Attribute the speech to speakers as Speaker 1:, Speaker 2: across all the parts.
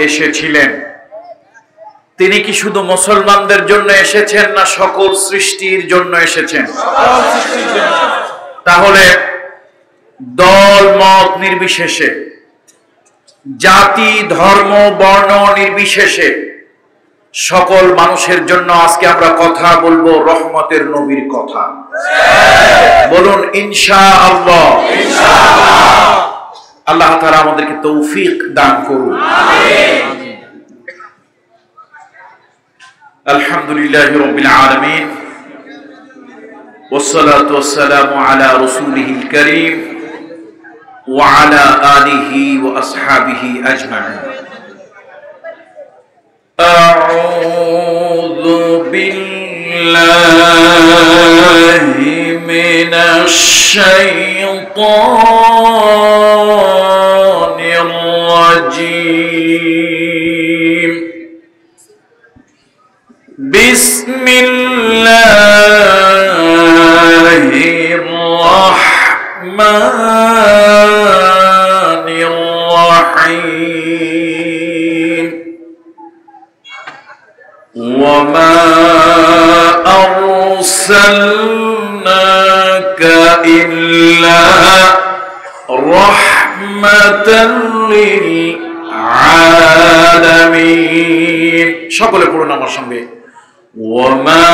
Speaker 1: এসেছিলেন, তিনি কি শুধু মুসলমানদের জন্য এসেছেন না সকল সৃষ্টির জন্য এসেছেন? তাহলে দল মত নির্বিশেষে, জাতি ধর্ম বর্ণ নির্বিশেষে সকল মানুষের জন্য আজকে আমরা কথা বলবো রহমতের নবীর কথা। বলুন ইনশাআল্লাহ। আল্লাহ তাআলা আমাদেরকে তৌফিক দান করুন। আলহামদুলিল্লাহি রাব্বিল আলামিন ওয়াসসালাতু ওয়াসসালামু আলা রাসূলিহিল কারীম ওয়া আলা আলিহি ওয়া আসহাবিহি আজমাইন। আউযু বিল্লাহি মিনাশ শাইতানির রাজীম। বিসমিল্লাহির রাহমানির রাহিম। ওয়া মা আরসালনাকা ইল্লা রাহমাতাল লিল আলামিন। সকলে পড়ুন আমার সঙ্গে। وَمَا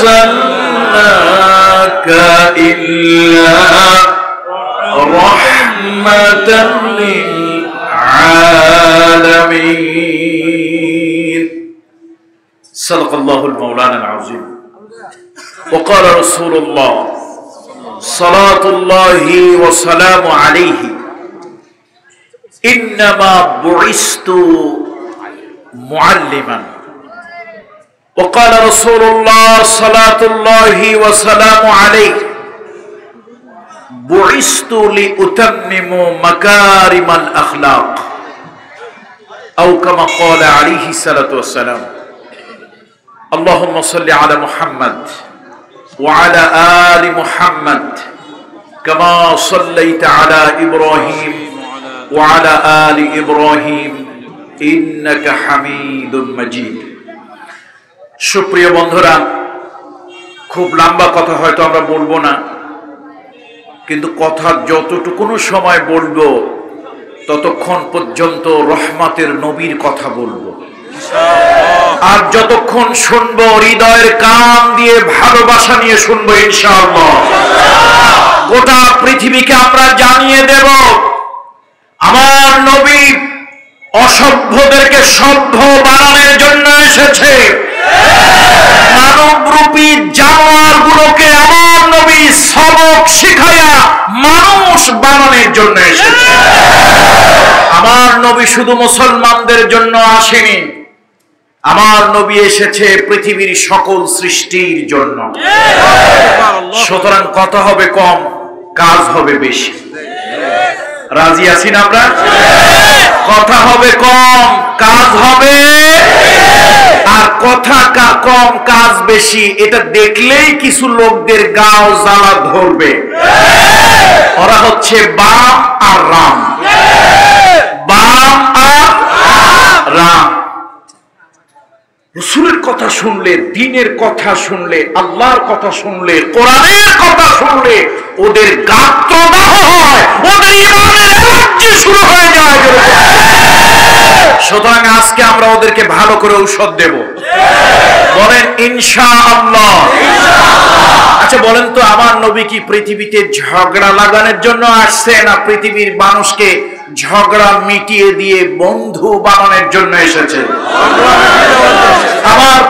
Speaker 1: أَرْسَلْنَاكَ إِلَّا رَحْمَةً لِلْعَالَمِينَ صدق الله المولانا العظيم وقال رسول الله صلاة الله وسلام عليه إنما بعثت معلما وقال رسول الله صلاة الله وسلام عليه بعثت لأتمم مكارم الأخلاق أو كما قال عليه الصلاة والسلام اللهم صل على محمد وعلى آل محمد كما صليت على إبراهيم وعلى آل إبراهيم ইন্নাকা হামিদুম মাজিদ। সুপ্রিয় বন্ধুরা, খুব লম্বা কথা হয়তো আমরা বলবো না, কিন্তু কথা যতটুকুনো সময় বলবো ততক্ষণ পর্যন্ত রহমতের নবীর কথা বলবো। আর যতক্ষণ শুনবো হৃদয়ের কান দিয়ে ভালোবাসা নিয়ে শুনবো ইনশাআল্লাহ। গোটা পৃথিবীকে আমরা জানিয়ে দেব আমার নবী অসভ্যদেরকে সভ্য বানানোর জন্য এসেছে। মানবরূপী জানোয়ারগুলোকে আমার নবী সবক শিখায়া মানুষ বানানোর জন্য এসেছে। আমার নবী শুধু মুসলমানদের জন্য আসেনি, আমার নবী এসেছে পৃথিবীর সকল সৃষ্টির জন্য। সুতরাং কথা হবে কম, কাজ হবে বেশি। রাজি আছি না আমরা? কথা হবে কম, কাজ হবে, আর কথা কম কাজ বেশি, এটা দেখলেই কিছু লোকদের গাও জ্বালা ধরবে। ওরা হচ্ছে বাম আর রাম, বাম আর রাম। রাসূলের কথা শুনলে, দ্বীনের কথা শুনলে, আল্লাহর কথা শুনলে, কোরআনের কথা শুনলে ওদের গাত্রদাহ হয়, ওদের ঈমানের এলার্জি শুরু হয়ে যায়। সুতরাং আজকে আমরা ওদেরকে ভালো করে ঔষধ দেব। বলেন ইনশাআল্লাহ। আচ্ছা বলেন তো, আমার নবী কি পৃথিবীতে ঝগড়া লাগানোর জন্য আসছে, না পৃথিবীর মানুষকে ঝগড়া মিটিয়ে দিয়ে বন্ধু বানানোর জন্য এসেছে? আমার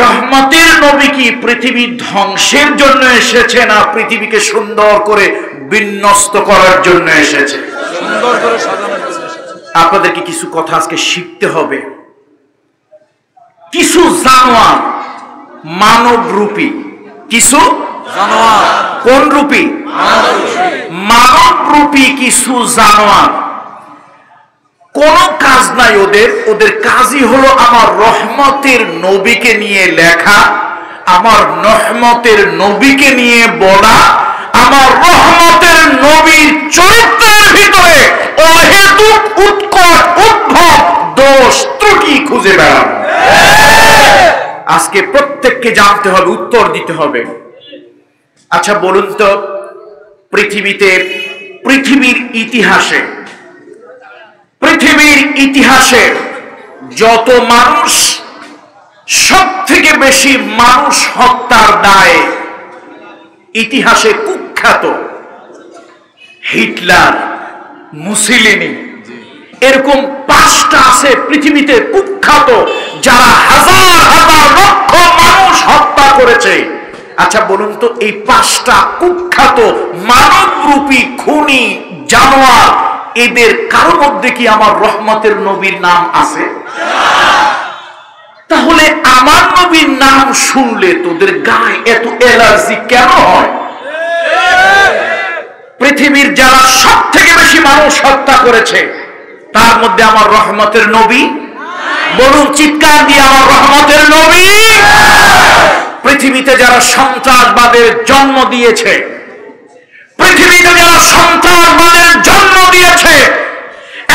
Speaker 1: রহমতের নবী কি পৃথিবী ধ্বংসের জন্য এসেছে, না পৃথিবীকে সুন্দর করে বিন্যস্ত করার জন্য এসেছে? সুন্দর করে সাজানোর জন্য। আপনাদেরকে কিছু কথা আজকে শিখতে হবে। কিছু জানোয়ার মানব রূপী, কিছু জানোয়ার কোন রূপী? মানব রূপী কিছু জানোয়ার। কোন কাজ নাই ওদের, ওদের কাজই হলো আমার রহমতের নবীকে নিয়ে লেখা, আমার রহমতের নবীকে নিয়ে বলা, আমার রহমতের নবীর চরিত্রের ভিতরে অহেতুক খুঁজে বেড়ানো। আজকে প্রত্যেককে জানতে হবে, উত্তর দিতে হবে। আচ্ছা বলুন তো, পৃথিবীর ইতিহাসে যত মানুষ, সব থেকে বেশি মানুষ হত্যার দায়ে ইতিহাসে কুখ্যাত হিটলার, মুসলিনি, এরকম 5টা আছে পৃথিবীতে কুখ্যাত, যারা হাজার হাজার লক্ষ মানুষ হত্যা করেছে। আচ্ছা বলুন তো, এই 5টা কুখ্যাত মানবরূপী খুনি জানোয়ার, এদের কারোর মধ্যে কি আমার রহমতের নবীর নাম আছে? তাহলে আমার নবীর নাম শুনলে তোদের গায়ে এত অ্যালার্জি কেন হয়? পৃথিবীর যারা সব থেকে বেশি মানুষ হত্যা করেছে, তার মধ্যে আমার রহমতের নবী, বলুন চিৎকার দিয়ে, আমার রহমতের নবী। পৃথিবীতে যারা সন্ত্রাসবাদের জন্ম দিয়েছে,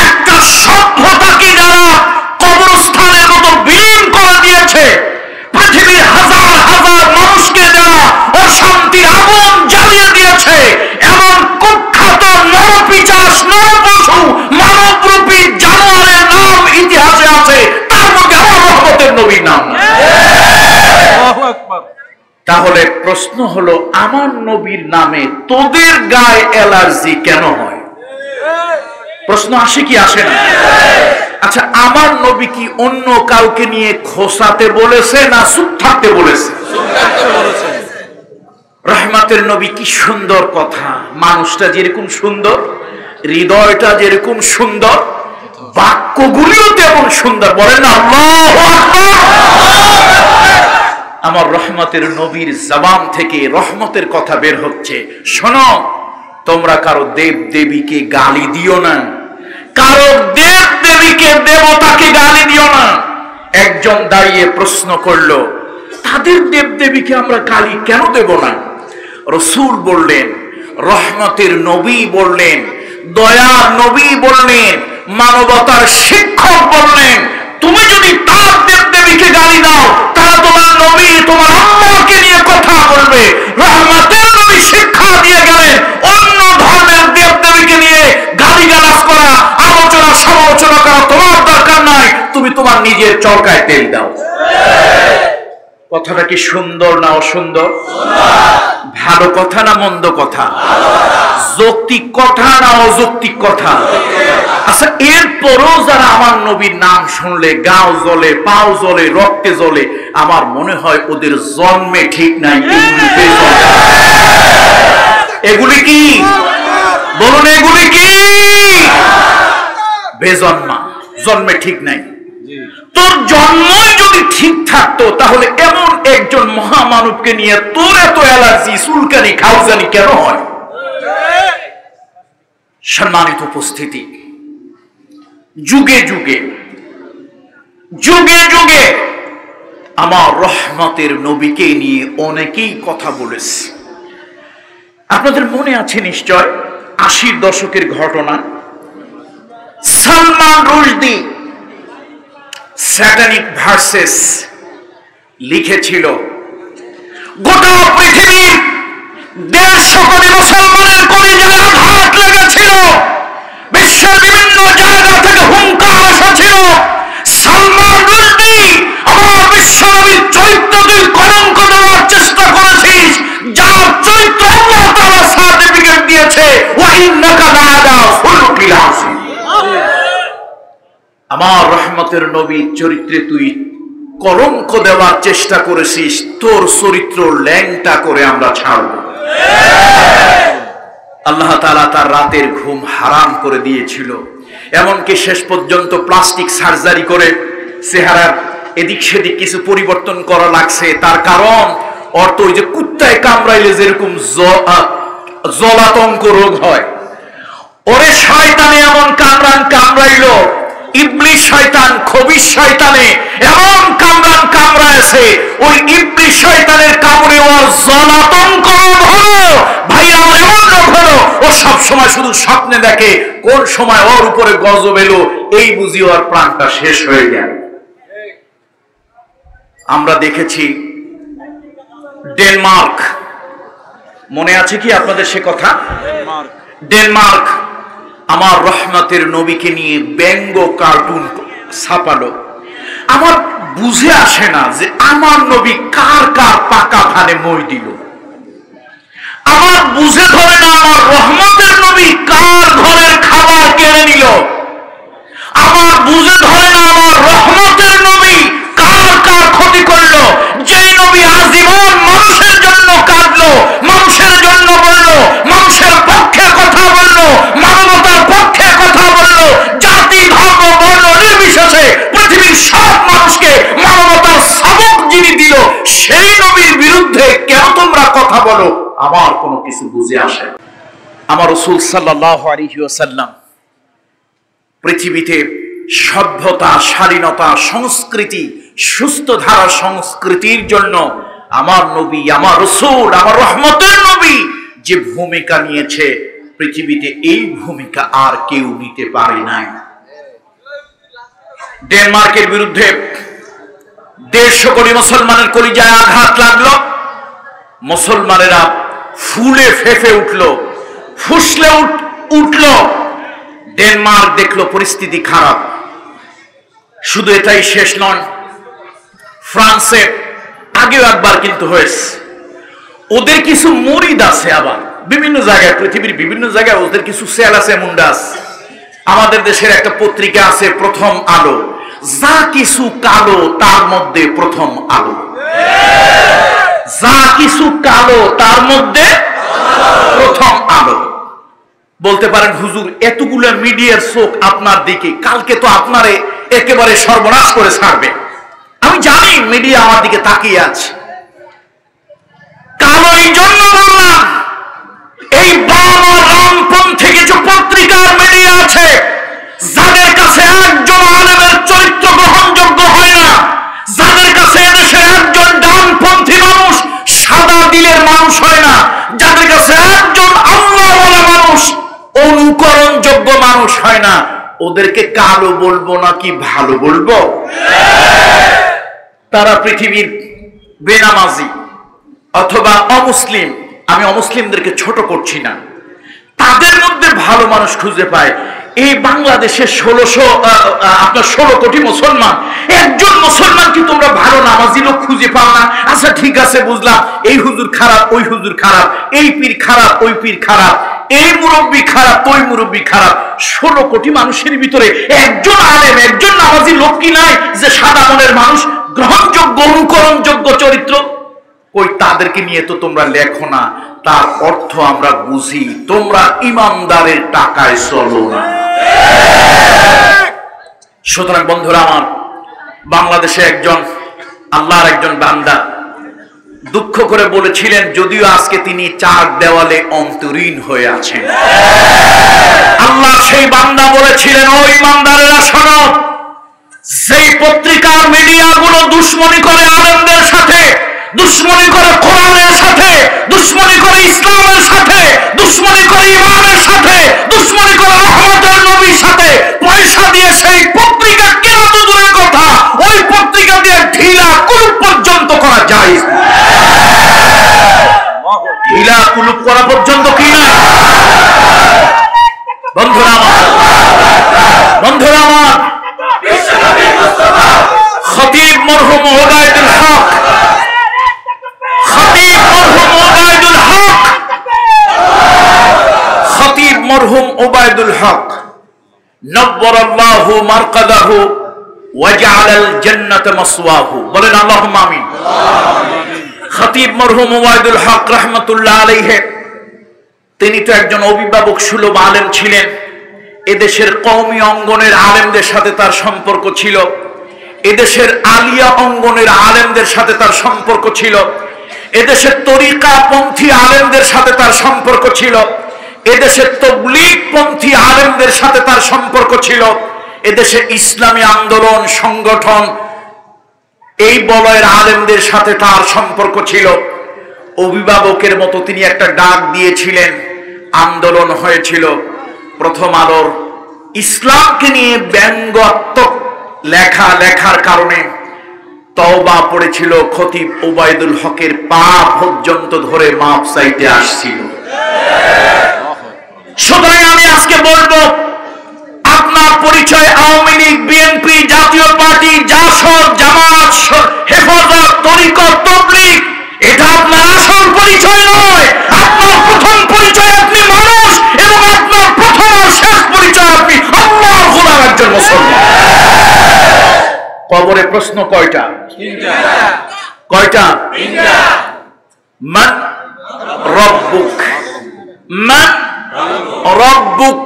Speaker 1: একটা সভ্যতাকে যারা কবরস্থানের মতো বিলীন করে দিয়েছে, পৃথিবীর হাজার হাজার মানুষকে যারা অশান্তির আগুন জ্বালিয়ে দিয়েছে, এমন কুখ্যাত নরপিশাচ, নরপশু, মানবরূপী জানোয়ারের নাম ইতিহাসে আছে, তার মধ্যে আমার রহমতের নবীর নাম। তাহলে প্রশ্ন হলো, আমার নবীর নামে তোদের গায়ে অ্যালার্জি কেন হয়? প্রশ্ন আসে কি আসে না? আচ্ছা, আমার নবী কি অন্য কাউকে নিয়ে খোসাতে বলেছে না চুপ থাকতে বলেছে? রহমতের নবী কি সুন্দর কথা, মানুষটা যেরকম সুন্দর, হৃদয়টা যেরকম সুন্দর, বাক্যগুলিও তেমন সুন্দর। বলেন না আল্লাহু আকবার। আমার রহমতের নবীর জবান থেকে রহমতের কথা বের হচ্ছে। শোনো, তোমরা কারো দেব দেবীকে গালি দিও না, কারো দেব দেবীকে, দেবতাকে গালি দিও না। একজন দাঁড়িয়ে প্রশ্ন করলো, তাদের দেব দেবীকে আমরা গালি কেন দেব না? রাসূল বললেন, রহমতের নবী বললেন, দয়ার নবী বললেন, মানবতার শিক্ষক বললেন, তুমি যদি তার দেব দেবীকে গালি দাও, তারা তোমার নবী, তোমার আম্মাকে নিয়ে কথা বলবে। রহমতের নবী শিক্ষা দিয়ে গেলেন, অন্য ধর্মের দেব দেবীকে নিয়ে গালিগালাজ করা, আলোচনা সমালোচনা করা তোমার দরকার নাই, তুমি তোমার নিজের চরকায় তেল দাও। কথাটা কি সুন্দর না অসুন্দর? ভালো কথা না মন্দ কথা? যৌক্তিক কথা না অযৌক্তিক কথা? আচ্ছা, এরপরও যারা আমার নবীর নাম শুনলে গাও জ্বলে, পাও জ্বলে, রক্তে জ্বলে, আমার মনে হয় ওদের জন্মে ঠিক নাই। এগুলি কি বলুন, এগুলি কি বেজন্মা, জন্মে ঠিক নাই। তোর জন্মই যদি ঠিক থাকতো, তাহলে এমন একজন মহামানবকে নিয়ে তোর এত অ্যালার্জি, চুলকানি, খাউজানি কেন হয়? সম্মানিত উপস্থিতি, যুগে যুগে যুগে যুগে আমার রহমতের নবীকে নিয়ে অনেকেই কথা বলেছে। আপনাদের মনে আছে নিশ্চয় 80-র দশকের ঘটনা, সালমান রুশদি স্যাটানিক ভার্সেস লিখেছিল। গোটা পৃথিবীর 150 কোটি মুসলমানের কলিজায় আঘাত লেগেছিল, বিশ্বের বিভিন্ন জায়গা থেকে হুঙ্কার এসেছিল, সালমান রুশদি আমার বিশ্বনবীর চরিত্র তুই কলঙ্ক দেওয়ার চেষ্টা করেছিস, যার চরিত্র আল্লাহ তাআলা সার্টিফিকেট দিয়েছে, ওয়া ইন্নাকা লাআলা খুলুকিল আযীম। আমার রহমতের নবীর চরিত্রে তুই কলঙ্ক দেওয়ার চেষ্টা করেছিস, তোর চরিত্র ল্যাংটা করে আমরা ছাড়ব। আল্লাহ তাআলা তার রাতের ঘুম হারাম করে দিয়েছিল, এমনকি শেষ পর্যন্ত প্লাস্টিক সার্জারি করে চেহারার এদিক সেদিক কিছু পরিবর্তন করা লাগছে। তার কারণ অর্থ ওই যে কুত্তায় কামড়াইলে যেরকম জলাতঙ্ক রোগ হয়, ওরে শয়তানে এমন কামড়াইলো, ইবলিস শয়তান, খবিশ শয়তানে এমন কামড়ায়ছে, ওই ইবলিস শয়তানের কামড়ে ওর জলাতঙ্ক রোগ হলো। ভাই, আমার এমন রোগ হলো, ও সব সময় শুধু স্বপ্নে দেখে কোন সময় ওর উপরে গজব এলো, এই বুঝি ওর প্রাণটা শেষ হয়ে গেল। আমরা দেখেছি ডেনমার্ক, মনে আছে কি আপনাদের সে কথা? ডেনমার্ক আমার রহমতের নবীকে নিয়ে ব্যঙ্গ কার্টুন ছাপালো। আমার বুঝে আসে না যে আমার নবী কার কার পাকা ধানে মই দিল। আমার বুঝে ধরে না আমার রহমতের নবী কার ঘরের খাবার কেড়ে নিল। আমার বুঝে ধরে না আমার রহমতের নবী কার কার ক্ষতি করলো। যে নবী আজীবন মানুষের জন্য কাঁদলো, মানুষের জন্য বলল, মানুষের পক্ষে কথা বলল, মানবতার পক্ষে কথা বলল, জাতি ধর্ম বর্ণ নির্বিশেষে পৃথিবীর সব মানুষকে মানবতার সবক যিনি দিল, সেই নবীর বিরুদ্ধে কেন তোমরা কথা বলো? আমার কোনো কিছু বুঝে আসে। আমার রাসূল সাল্লাল্লাহু আলাইহি ওয়াসাল্লাম পৃথিবীতে সভ্যতা, শালীনতা, সংস্কৃতি, সুস্থ ধারা সংস্কৃতির জন্য আমার নবী, আমার রাসূল, আমার রহমতের নবী যে ভূমিকা নিয়েছে, পৃথিবীতে এই ভূমিকা আর কেউ নিতে পারে নাই। ডেনমার্কের বিরুদ্ধে 150 কোটি মুসলমানের কলিজায় আঘাত লাগলো। মুসলমানেরা ফুলে ফেঁপে উঠলো, ফুসলে উঠলো। ডেনমার্ক দেখলো পরিস্থিতি খারাপ। শুধু এটাই শেষ নয়, ফ্রান্সে আগেও একবার কিন্তু হয়েছে। ওদের কিছু মুরিদ আছে, আবার বিভিন্ন জায়গায়, পৃথিবীর বিভিন্ন জায়গায় ওদের কিছু সেল আছে, মুন্ডা আছে। আমাদের দেশের একটা পত্রিকা আছে প্রথম আলো, যা কিছু কালো তার মধ্যে প্রথম আলো। যা কিছু কালো তার মধ্যে প্রথম আলো। বলতে পারেন হুজুর এতগুলো মিডিয়ার চোখ আপনার দিকে, কালকে তো আপনারে একেবারে সর্বনাশ করে ছাড়বে। আমি জানি মিডিয়া আমার দিকে তাকিয়ে আছে। কালো এই জন্য বললাম, এই বাম আর রামপন্থী কিছু পত্রিকার মিডিয়া আছে যাদের কাছে একজন আলেমের চরিত্র গ্রহণযোগ্য হয় না, যাদের কাছে এদেশের একজন ডানপন্থী মানুষ সাদা দিলের মানুষ হয় না, যাদের কাছে একজন আল্লাহওয়ালা মানুষ অনুকরণযোগ্য মানুষ হয় না, ওদেরকে কালো বলবো নাকি ভালো বলবো? তারা পৃথিবীর বেনামাজি অথবা অমুসলিম, আমি অমুসলিমদেরকে ছোট করছি না, তাদের মধ্যে ভালো মানুষ খুঁজে পায়। এই বাংলাদেশে 16 কোটি মুসলমান, একজন মুসলমান কি তোমরা ভালো নামাজি লোক খুঁজে পাও না? আচ্ছা ঠিক আছে, বুঝলাম, এই হুজুর খারাপ, ওই হুজুর খারাপ, এই পীর খারাপ, ওই পীর খারাপ, এই মুরব্বী খারাপ, ওই মুরব্বী খারাপ। 16 কোটি মানুষের ভিতরে একজন আলেম, একজন নামাজি লোক কি নাই যে সাদা মনের মানুষ, গ্রহণযোগ্য, অনুকরণযোগ্য চরিত্র? ওই তাদেরকে নিয়ে তো তোমরা লেখো না। তার অর্থ আমরা বুঝি, তোমরা ইমানদারের টাকায় চলো না। সুতরাং বন্ধুরা আমার, বাংলাদেশে একজন আল্লাহর একজন বান্দা দুঃখ করে বলেছিলেন, যদিও আজকে তিনি 4 দেওয়ালে অন্তরীণ হয়ে আছেন। আল্লাহ সেই বান্দা বলেছিলেন, ও ইমানদারেরা শোনো, যেই পত্রিকার মিডিয়াগুলো দুশ্মনী করে আলেমদের সাথে, দুশ্মনী করে কোরআনের সাথে, দুশ্মনী করে ইসলামের সাথে, দুশ্মনী করে ইমানের সাথে, দুশ্মনী করে রহমতের নবীর সাথে, পয়সা দিয়ে সেই পত্রিকা কেনা তো দূরের কথা, ওই পত্রিকা দিয়ে ঢিলা কুলুপ পর্যন্ত করা যায়। ঢিলা কুলুপ করা পর্যন্ত কি না? বন্ধুরা আমার, বন্ধুরা আমার, খতিব মরহুম ওবায়দুল হক, খতিব মরহুম ওবায়দুল হক, খতিব মরহুম ওবায়দুল হক নব্বরাল্লাহু মারকাদাহু ওয়া জাআলাল জান্নাতা মাসওয়াহু। বলেন আল্লাহুম্মা আমিন। খতিব মরহুম ওবায়দুল হক রাহমাতুল্লাহ আলাইহি, তিনি তো একজন অভিভাবক সুলভ আলেম ছিলেন। এদেশের কওমি অঙ্গনের আলেমদের সাথে তার সম্পর্ক ছিল, এদেশের আলিয়া অঙ্গনের আলেমদের সাথে তার সম্পর্ক ছিল, এদেশের তরিকা পন্থী আলেমদের সাথে তার সম্পর্ক ছিল, এদেশের তাবলীগ পন্থী আলেমদের সাথে তার সম্পর্ক ছিল, এদেশে ইসলামী আন্দোলন সংগঠন এই বলয়ের আলেমদের সাথে তার সম্পর্ক ছিল। অভিভাবকের মতো তিনি একটা ডাক দিয়েছিলেন, আন্দোলন হয়েছিল। প্রথম আলোর ইসলামকে নিয়ে ব্যঙ্গাত্মক লেখার কারণে তওবা পড়েছিল, খতিব ওবায়দুল হকের পা পর্যন্ত ধরে মাপ চাইতে আসছিল। সুতরাং আমি আজকে বলবো, আপনার পরিচয় আওয়ামী লীগ, বিএনপি, জাতীয় পার্টি, জাসদ, জামাত, হেফাজত, তরিকত, তাবলীগ, এটা আপনার আসল পরিচয় নয়। আপনার প্রথম পরিচয় আপনি মানুষ, এবং আপনার প্রথম আর শেষ পরিচয় আপনি আল্লাহর গোলাম, একজন মুসলমান। কবরে প্রশ্ন কয়টা? কয়টা? মান রব্বুক, মান রব্বুক,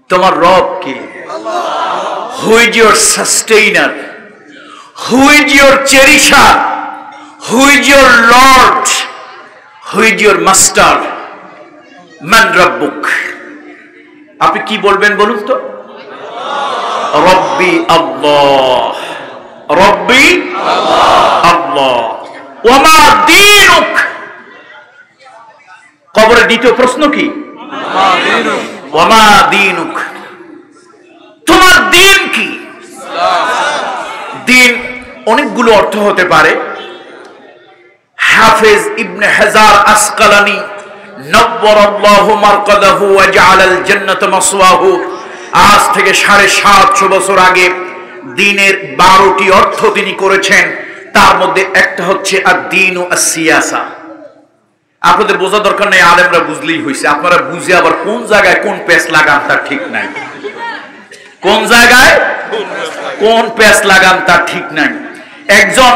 Speaker 1: তোমার রব কি? Who is your sustainer, who is your cherisher, who is your lord, who is your master? মান রব্বুক। আপনি কি বলবেন বলুন তো? রব্বি আল্লাহ, রব্বি আল্লাহ। ওমা দীনুক। কবরের দ্বিতীয় প্রশ্ন কি? ওমা দীনুক, তোমার দিন কি? দিন অনেকগুলো অর্থ হতে পারে। হাফেজ ইবনে হাজার আসকালানি নব্বরাল্লাহু মারকাদাহু ওয়া জাআলাল জান্নাতা মাসওয়াহু, আজ থেকে 750 বছর আগে দিনের 12টি অর্থ তিনি করেছেন। তার মধ্যে একটা হচ্ছে আদ-দীনু আস-সিয়াসা। আপনাদের বোঝা দরকার নেই, আলেমরা বুঝলেই হয়েছে। আপনারা বুঝে আবার কোন জায়গায় কোন পেস লাগান তার ঠিক নাই, কোন জায়গায় কোন পেস লাগান তার ঠিক নাই। একজন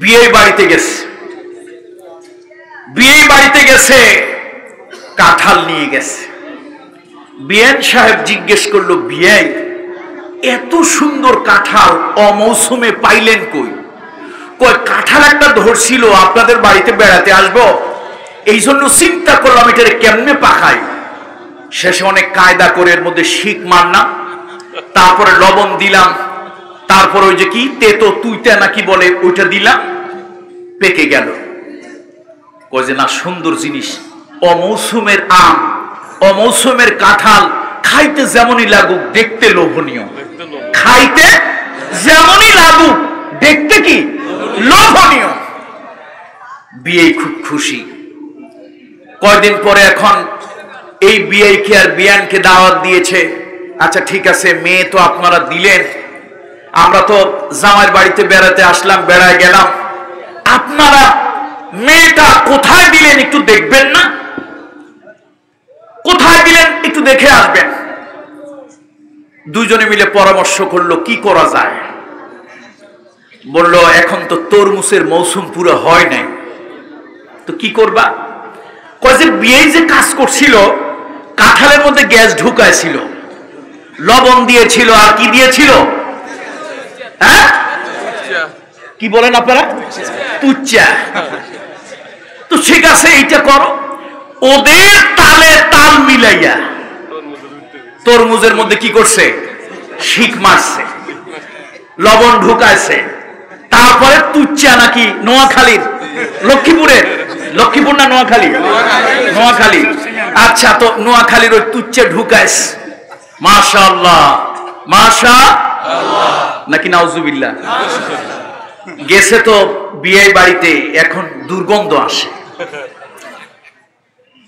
Speaker 1: বিয়ে বাড়িতে গেছে, বিয়ে বাড়িতে গেছে, কাঁঠাল নিয়ে গেছে। বিয়ান সাহেব জিজ্ঞেস করলো, বিয়াই এত সুন্দর কাঁঠাল অমৌসুমে পাইলেন কই? কয় কাঁঠাল একটা ধরছিল, আপনাদের বাড়িতে বেড়াতে আসবো, এই জন্য চিন্তা করলাম এটারে কেমনে পাকাই। শেষে অনেক কায়দা করে এর মধ্যে শিক মারলাম, তারপরে লবণ দিলাম, তারপর ওই যে কি তেতো তুইতা নাকি বলে ওইটা দিলাম, পেকে গেল। কয় যে না, সুন্দর জিনিস, অমৌসুমের আম, অমৌসুমের কাঁঠাল খাইতে যেমনই লাগুক দেখতে লোভনীয়, খাইতে যেমনই লাগুক দেখতে কি লোভনীয়। বিয়ে খুব খুশি। কয়দিন পরে এখন এই বিয়ে কি আর বিয়ানকে দাওয়াত দিয়েছে। আচ্ছা ঠিক আছে, মেয়ে তো আপনারা দিলেন, আমরা তো জামাইয়ের বাড়িতে বেড়াতে আসলাম, বেড়ায় গেলাম, আপনারা মেয়েটা কোথায় দিলেন একটু দেখবেন না? কোথায় দিলেন একটু দেখে আসবেন। দুজনে মিলে পরামর্শ করলো কি করা যায়। বলল এখন তো তরমুজের মৌসুম পুরো হয় নাই, তো কি করবা? কয় যে বিয়ে যে কাজ করছিল, কাঁঠালের মধ্যে গ্যাস ঢুকাইছিল, লবণ দিয়েছিল, আর কি দিয়েছিল? হ্যাঁ, কি বলেন আপনারা? তুচ্চা। তো ঠিক আছে, এইটা করো। ওদের তালে তাল মিলাইয়া তরমুজের মধ্যে কি করছে? শিক মারছে, লবণ ঢুকাইছে। তারপরে তুচ্চা নাকি নোয়াখালীর, লক্ষ্মীপুরের, লক্ষ্মীপুর না নোয়াখালী? নোয়াখালী। আচ্ছা, তো নোয়াখালীর ওই তুচ্চা ঢুকাইছে। মাশাআল্লাহ, মাশাআল্লাহ নাকি নাউজুবিল্লাহ। গেছে তো বিয়ে বাড়িতে, এখন দুর্গন্ধ আসে।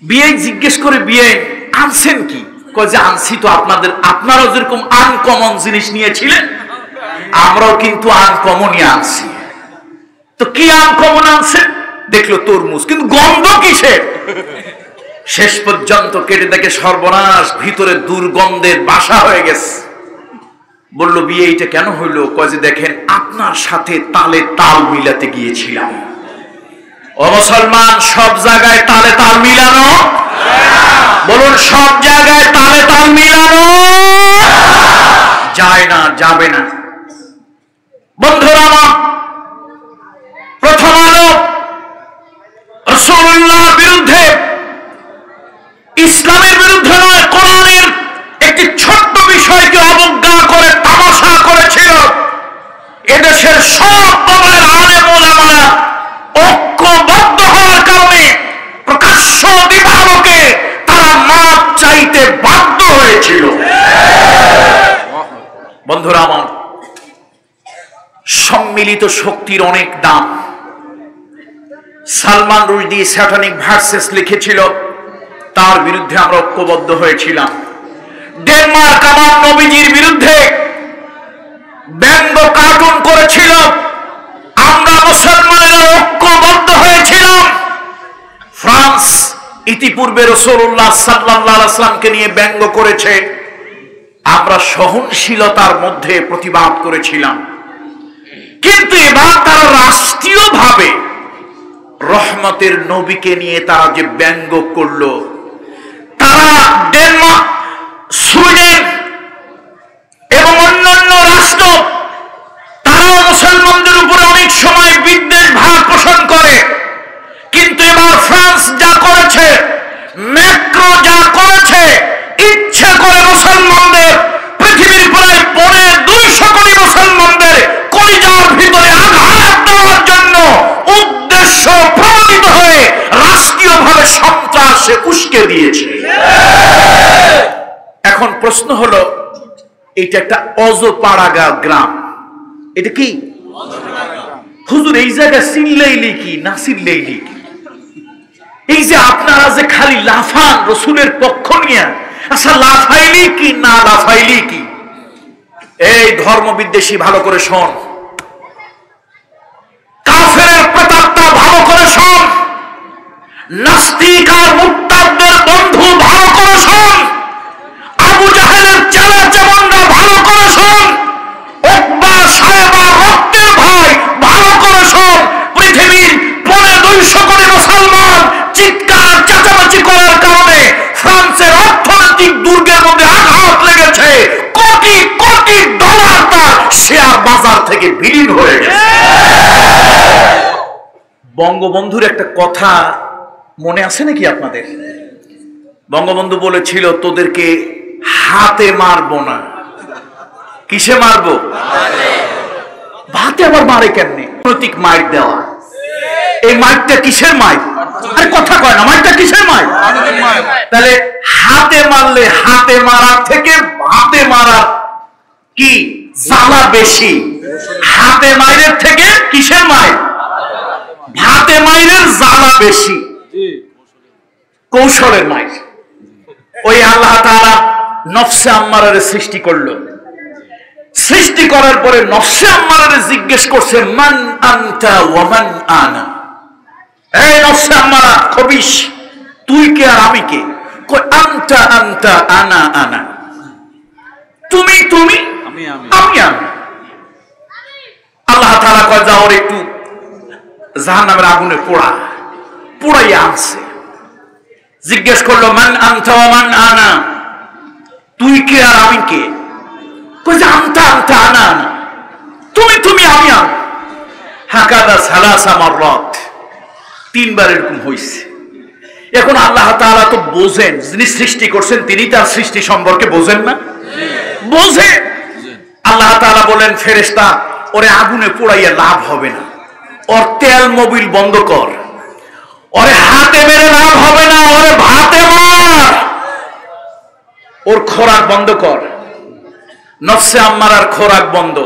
Speaker 1: বিয়ে জিজ্ঞেস করে, বিয়ে আনছেন কি? কয় যে আনছি তো আপনাদের, আপনারাও যেরকম আনকমন জিনিস নিয়েছিলেন, আমরাও কিন্তু আনকমনই আনছি। তো কি আনকমন আনছেন? দেখলো তরমুজ, কিন্তু গন্ধ কিসের? শেষ পর্যন্ত কেটে দেখে সর্বনাশ, ভিতরে দুর্গন্ধের বাসা হয়ে গেছে। বলল বিয়ে এইটা কেন হইলো? কয় যে দেখেন আপনার সাথে তালে তাল মিলাতে গিয়েছিলাম। ও মুসলমান, সব জায়গায় তালে তাল মিলানো? বলুন, সব জায়গায় তালে তাল মিলানো যায় না, যাবে না। বন্ধুরা আমার, প্রথম আলো রাসূলুল্লাহর বিরুদ্ধে, ইসলামের বিরুদ্ধে নয়, কোরআনের একটি ছোট্ট বিষয়কে অবজ্ঞা করে তামাশা করেছিল। এদেশের সব কবরের আলেম ওলামারা ঐক্যবদ্ধ হওয়ার কারণে প্রকাশ্য দিবালোকে তারা মাপ চাইতে বাধ্য হয়েছিল। বন্ধুরা আমার, সম্মিলিত শক্তির অনেক দাম। সালমান রুশদি স্যাটানিক ভার্সেস লিখেছিল, তার বিরুদ্ধে আমরা ঐক্যবদ্ধ হয়েছিলাম। ডেনমার্ক আমার নবীজির বিরুদ্ধে ব্যঙ্গ কার্টুন করেছিল, আমরা মুসলমানেরা ঐক্যবদ্ধ হয়েছিলাম। ফ্রান্স ইতিপূর্বে রাসূলুল্লাহ সাল্লাল্লাহু আলাইহি ওয়াসাল্লামকে নিয়ে ব্যঙ্গ করেছে, আমরা সহনশীলতার মধ্যে প্রতিবাদ করেছিলাম। কিন্তু এবার তারা রাষ্ট্রীয়ভাবে রহমতের নবীকে নিয়ে তারা যে ব্যঙ্গ করলো, তারা ডেনমার্ক, সুইডেন এবং অন্যান্য রাষ্ট্র তারাও মুসলমানদের উপরে অনেক সময় বিদ্বেষ ভাব পোষণ করে। কিন্তু এবার ফ্রান্স যা করেছে, ম্যাক্রো যা করেছে, ইচ্ছে করে মুসলমানদের, পৃথিবীর প্রায় 250 কোটি মুসলমানদের কলিজার ভিতরে আঘাত দেওয়ার জন্য উদ্দেশ্য প্রণোদিত হয়ে রাষ্ট্রীয়ভাবে সন্ত্রাসে উস্কে দিয়েছে। এখন প্রশ্ন হলো, এটা একটা অজপাড়াগা গ্রাম, এটা কি হুজুর? এই জায়গা চিল্লাইলি কি না চিল্লাইলি কি? এই যে আপনারা যে খালি লাফান রসুলের পক্ষ নিয়ে, আচ্ছা লাফাইলি কি না লাফাইলি কি? এই ধর্ম বিদ্বেষী ভালো করে শোন, কাফেরের প্রেতাত্মা ভালো করে শোন, নাস্তিক আর মুরতাদদের বন্ধু ভালো করে শোন, আবু জাহেলের চেলা চামুন্ডা ভালো করে শোন, উকবা সাহেবা রক্তের ভাই ভালো করে শোন। পৃথিবীর 250 কোটি মুসলমান চিৎকার চেঁচামেচি করার কারণে ফ্রান্সের অর্থনৈতিক দুর্গের মধ্যে আঘাত লেগেছে। কোটি কোটি ডলার তার শেয়ার বাজার থেকে বিলীন হয়ে গেছে। বঙ্গবন্ধুর একটা কথা মনে আছে নাকি আপনাদের? বঙ্গবন্ধু বলেছিল, তোদেরকে হাতে মারবো না। কিসে মারবো? ভাতে আবার মারে কেমনে? প্রতীক মাইর দেওয়া। এই মাইরটা কিসের মাইর? আরে কথা কয় না, মাইরটা কিসের মাইর? তাহলে হাতে মারলে হাতে মারার থেকে ভাতে মারার কি জ্বালা বেশি? হাতে মাইরের থেকে কিসের মাইর? ভাতে মাইরের জ্বালা বেশি, কৌশলের মাইর। ওই আল্লাহ তাআলা নফসে আম্মারারে সৃষ্টি করলো, সৃষ্টি করার পরে নফসে আম্মারারে জিজ্ঞেস করছে, মান আনতা ওয়া মান আনা। এই নফসে আম্মারা খবিশ, তুই কে আর আমি কে? কই আনতা আনতা আনা আনা, তুমি তুমি আমি আমি। আল্লাহ তাআলা কয়, যাও ওর একটু জাহান্নামের আগুনে পোড়াইয়া আনছে। জিজ্ঞেস করলো, মান আনতা ওয়া মান আনা, তুই কে আর আমি কে? কই যে আনতা আনতা আনা আনা, তুমি তুমি আমি আমি। হাকাদা সালাসা মাররাত, 3 বার এরকম হইছে। এখন আল্লাহ তাআলা তো বোঝেন, যিনি সৃষ্টি করছেন তিনি তার সৃষ্টি সম্পর্কে বোঝেন না? বোঝে। আল্লাহ তাআলা বলেন, ফেরেশতা ওরে আগুনে পোড়াইয়া লাভ হবে না, ওর তেল মোবিল বন্ধ কর, ওরে হাতে মেরে লাভ হবে না, ওরে ভাতে মার, ওর খোরাক বন্ধ কর। নফসে আম্মারার খোরাক বন্ধ,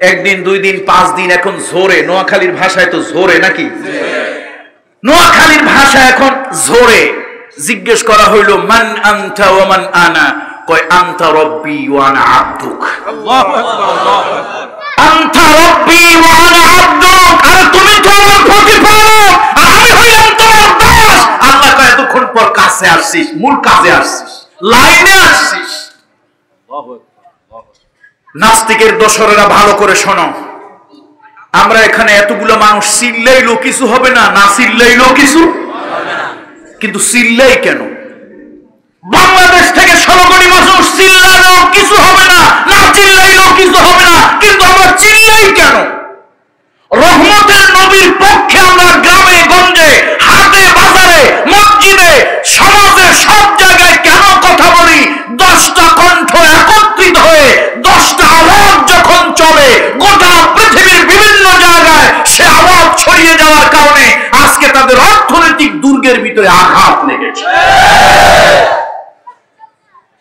Speaker 1: 1 দিন 2 দিন 5 দিন, এখন জোরে, নোয়াখালীর ভাষায় তো জোরে নাকি? নোয়াখালীর ভাষায় এখন জোরে জিজ্ঞেস করা হইল, মান আনতা ওয়া মান আনা। কয় আনতা রব্বি ওয়া আনা আবদুক। আল্লাহু আকবার। আনতা রব্বি ওয়া আনা আবদুক, আর তুমি তো আমার প্রতিপালক আর আমি হইলাম তোমার দাস। আল্লাহ কয়, এতক্ষণ পর কাছে আসছিস, মূল কাজে আসছিস, লাইনে আসছিস। নাস্তিকের দোসরেরা ভালো করে শোনো, আমরা এখানে এতগুলো মানুষ চিল্লাইলেও কিছু হবে না, না চিল্লাইলেও কিছু হবে না। কিন্তু চিল্লাই কেন? বাংলাদেশ থেকে 16 কোটি মানুষ চিল্লাইলেও কিছু হবে না, না চিল্লাইলেও কিছু হবে না, কিন্তু আমরা চিল্লাই কেন? রহমতের নবীর পক্ষে আমরা গ্রামে গঞ্জে, হাটে বাজারে, মসজিদে, সমাজে, সব জায়গায় কেন কথা বলি? 10টা কণ্ঠ একত্রিত হয়ে 10টা আওয়াজ যখন চলে গোটা পৃথিবীর বিভিন্ন জায়গায়, সে আওয়াজ ছড়িয়ে যাওয়ার কারণে আজকে তাদের অর্থনৈতিক দুর্গের ভিতরে আঘাত লেগেছে।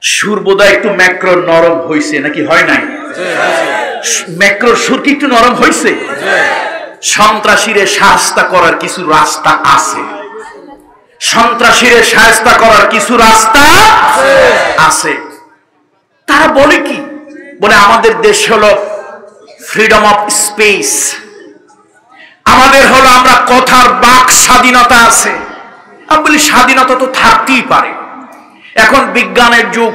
Speaker 1: সুর বোধহয় একটু ম্যাক্রো নরম হয়েছে নাকি হয় নাই? ম্যাক্রোর সুর কি একটু নরম হয়েছে? সন্ত্রাসীরে শায়েস্তা করার কিছু রাস্তা আছে, সন্ত্রাসীরে শায়েস্তা করার কিছু রাস্তা আছে। তারা বলে কি? বলে আমাদের দেশ হলো ফ্রিডম অফ স্পেস, আমাদের হলো আমরা কথার বাক স্বাধীনতা আছে। আমি বলি স্বাধীনতা তো থাকতেই পারে, এখন বিজ্ঞানের যুগ,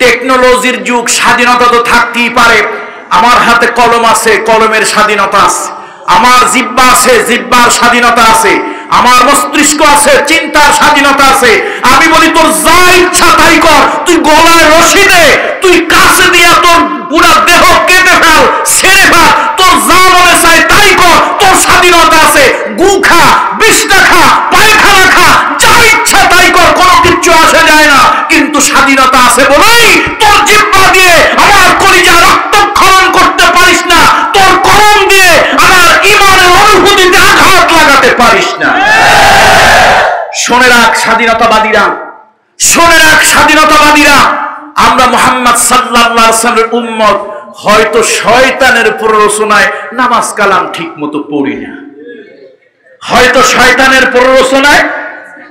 Speaker 1: টেকনোলজির যুগ, স্বাধীনতা তো থাকতেই পারে। আমার হাতে কলম আছে, কলমের স্বাধীনতা আছে। আমার জিহ্বা আছে, জিহ্বার স্বাধীনতা আছে। আমার মস্তিষ্ক আছে, চিন্তার স্বাধীনতা আছে। আমি বলি তোর যা ইচ্ছা তাই কর, তুই গলায় রশি দে, তুই কাছে দিয়া তোর পুরা দেহ কেটে ফেল, ছেড়ে ফেল, তোর যা মনে চায় তাই কর, তোর স্বাধীনতা আছে। গু খা, বিষটা খা, পায়খানা খা, যা ইচ্ছা তাই কর, কোনো কিচ্ছু আসে যায় না। কিন্তু স্বাধীনতা আছে বলেই তোর জিহ্বা দিয়ে আমার কলিজা রক্তক্ষরণ করতে পারিস না, তোর কলম দিয়ে আমার ঈমানের অনুভূতিতে আঘাত লাগাতে পারিস না। শোনে রাখ স্বাধীনতাবাদীরা, শোনে রাখ স্বাধীনতাবাদীরা, আমরা মুহাম্মদ সাল্লাল্লাহু আলাইহি ওয়াসাল্লামের উম্মত। হয়তো শয়তানের প্ররোচনায় নামাজ কালাম ঠিক মতো পড়ি না, হয়তো শয়তানের প্ররোচনায়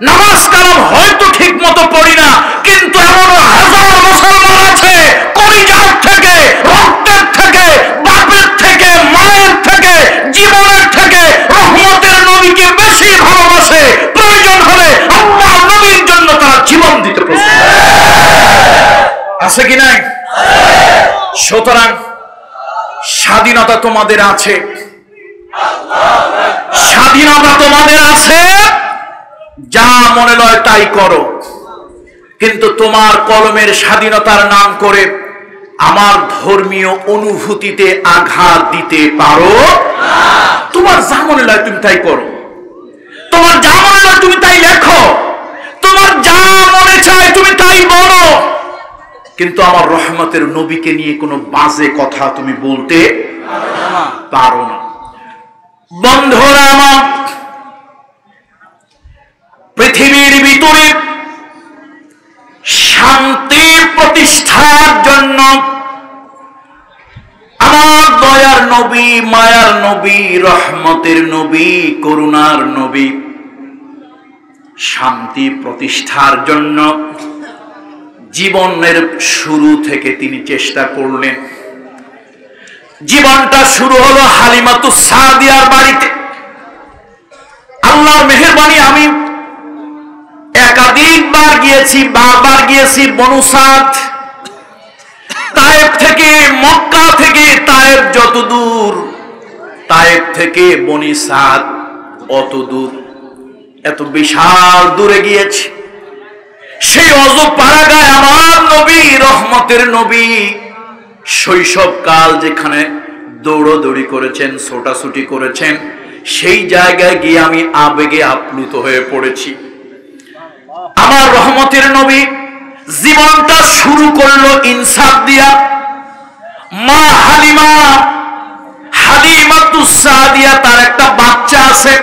Speaker 1: নামাজ কালাম হয়তো ঠিক মতো পড়ি না, কিন্তু এমনও হাজার মুসলমান আছে কলিজার থেকে, রক্তের থেকে, বাপের থেকে, মায়ের থেকে, জীবনের থেকে রহমতের নবীকে বেশি ভালোবাসে। প্রয়োজন হলে আল্লাহ নবীর জন্য তারা জীবন দিতে প্রস্তুত আছে কি নাই? সুতরাং স্বাধীনতা তোমাদের আছে, স্বাধীনতা তোমাদের আছে, যা মনে লয় তাই করো। কিন্তু তোমার কলমের স্বাধীনতার নাম করে আমার ধর্মীয় অনুভূতিতে আঘাত দিতে পারো না। তোমার যা মনে লয় তুমি তাই করো, তোমার যা মনে লয় তুমি তাই লেখো, তোমার যা মনে চায় তুমি তাই বলো, কিন্তু আমার রহমতের নবীকে নিয়ে কোনো বাজে কথা তুমি বলতে পারো না। বন্ধুরা আমার, পৃথিবীর ভিতরে শান্তি প্রতিষ্ঠার জন্য আমার দয়ার নবী, মায়ার নবী, রহমতের নবী, করুণার নবী শান্তি প্রতিষ্ঠার জন্য জীবনের শুরু থেকে তিনি চেষ্টা করলেন। জীবনটা শুরু হলো হালিমাতুস সাদিয়ার বাড়িতে। আল্লাহর মেহেরবানি, আমি একাধিকবার গিয়েছি, বারবার গিয়েছি বনু সাদ। তায়েফ থেকে, মক্কা থেকে তায়েফ যত দূর, তায়েফ থেকে বনি সাদ অত দূর, এত বিশাল দূরে গিয়েছি। সেই অজব পাড়াগায় আমার নবী, রহমতের নবী শৈশবকাল যেখানে দৌড়দৌড়ি করেছেন, ছোটাছুটি করেছেন, সেই জায়গায় গিয়ে আমি আবেগে আপ্লুত হয়ে পড়েছি। আমার রহমতের নবী জীবনটা শুরু করলো ইনসাফ দিয়া। মা হালিমা, হালিমাতুস সাদিয়া, তার একটা বাচ্চা আছে,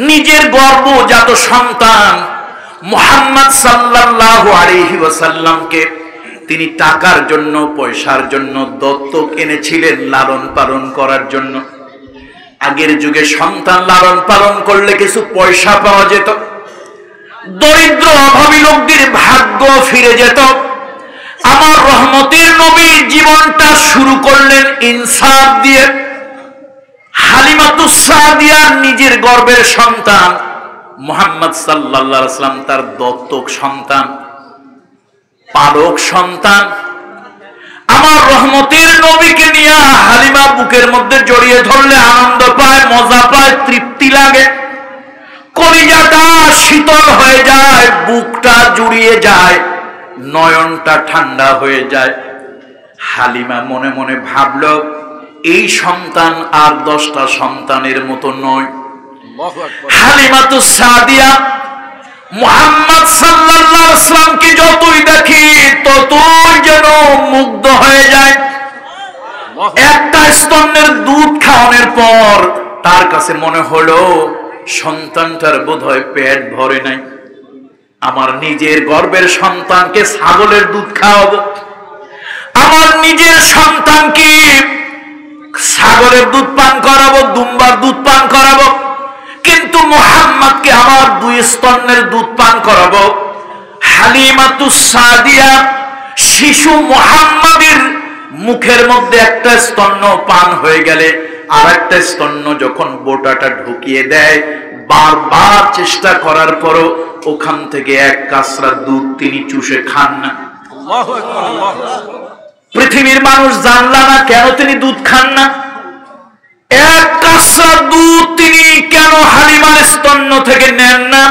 Speaker 1: নিজের গর্ভজাত সন্তান মুহাম্মদ সাল্লাল্লাহু আলাইহি ওয়াসাল্লামকে তিনি টাকার জন্য, পয়সার জন্য দত্তক এনেছিলেন লালন পালন করার জন্য। আগের যুগে সন্তান লালন পালন করলে কিছু পয়সা পাওয়া যেত, দরিদ্র অভাবী লোকদের ভাগ্য ফিরে যেত। আমার রহমতের নবী জীবনটা শুরু করলেন ইনসাফ দিয়ে। হালিমাতুস সাদিয়া নিজের গর্ভের সন্তান, মুহাম্মদ সাল্লাল্লাহু আলাইহি ওয়াসাল্লাম তার দত্তক সন্তান, পালক সন্তান। আমার রহমতের নবীকে নিয়ে হালিমা বুকের মধ্যে জড়িয়ে ধরলে আনন্দ পায়, মজা পায়, তৃপ্তি লাগে, কলিজাটা শীতল হয়ে যায়, বুকটা জুড়িয়ে যায়, নয়নটা ঠান্ডা হয়ে যায়। হালিমা মনে মনে ভাবল, এই সন্তান আর 10টা সন্তানের মতো নয়। হালিমাতুস সাদিয়া মুহাম্মদ সাল্লাল্লাহু আলাইহি ওয়াসাল্লামকে যতই দেখি ততই যেন মুগ্ধ হয়ে যায়। একটা স্তনের দুধ খাওয়ানোর পর তার কাছে মনে হলো সন্তানটার বোধহয় পেট ভরে নাই, আমার নিজের গর্ভের সন্তানকে ছাগলের দুধ খাওয়াবো, আমার নিজের সন্তানকে ছাগলের দুধ পান করাবো, দুম্বার দুধ পান করাবো, কিন্তু মুহাম্মদকে আমার 2 স্তনের দুধ পান করাবো। হালিমাতুস সাদিয়া শিশু মুহাম্মাদের মুখের মধ্যে একটা স্তন্য পান হয়ে গেলে আর একটা স্তন্য যখন বোটাটা ঢুকিয়ে দেয়, বারবার চেষ্টা করার পরও ওখান থেকে এক কাসরা দুধ তিনি চুষে খান না। পৃথিবীর মানুষ জানলা না কেন তিনি দুধ খান না? এক কাসরা দুধ তিনি কেন হালিমার স্তন্য থেকে নেন না?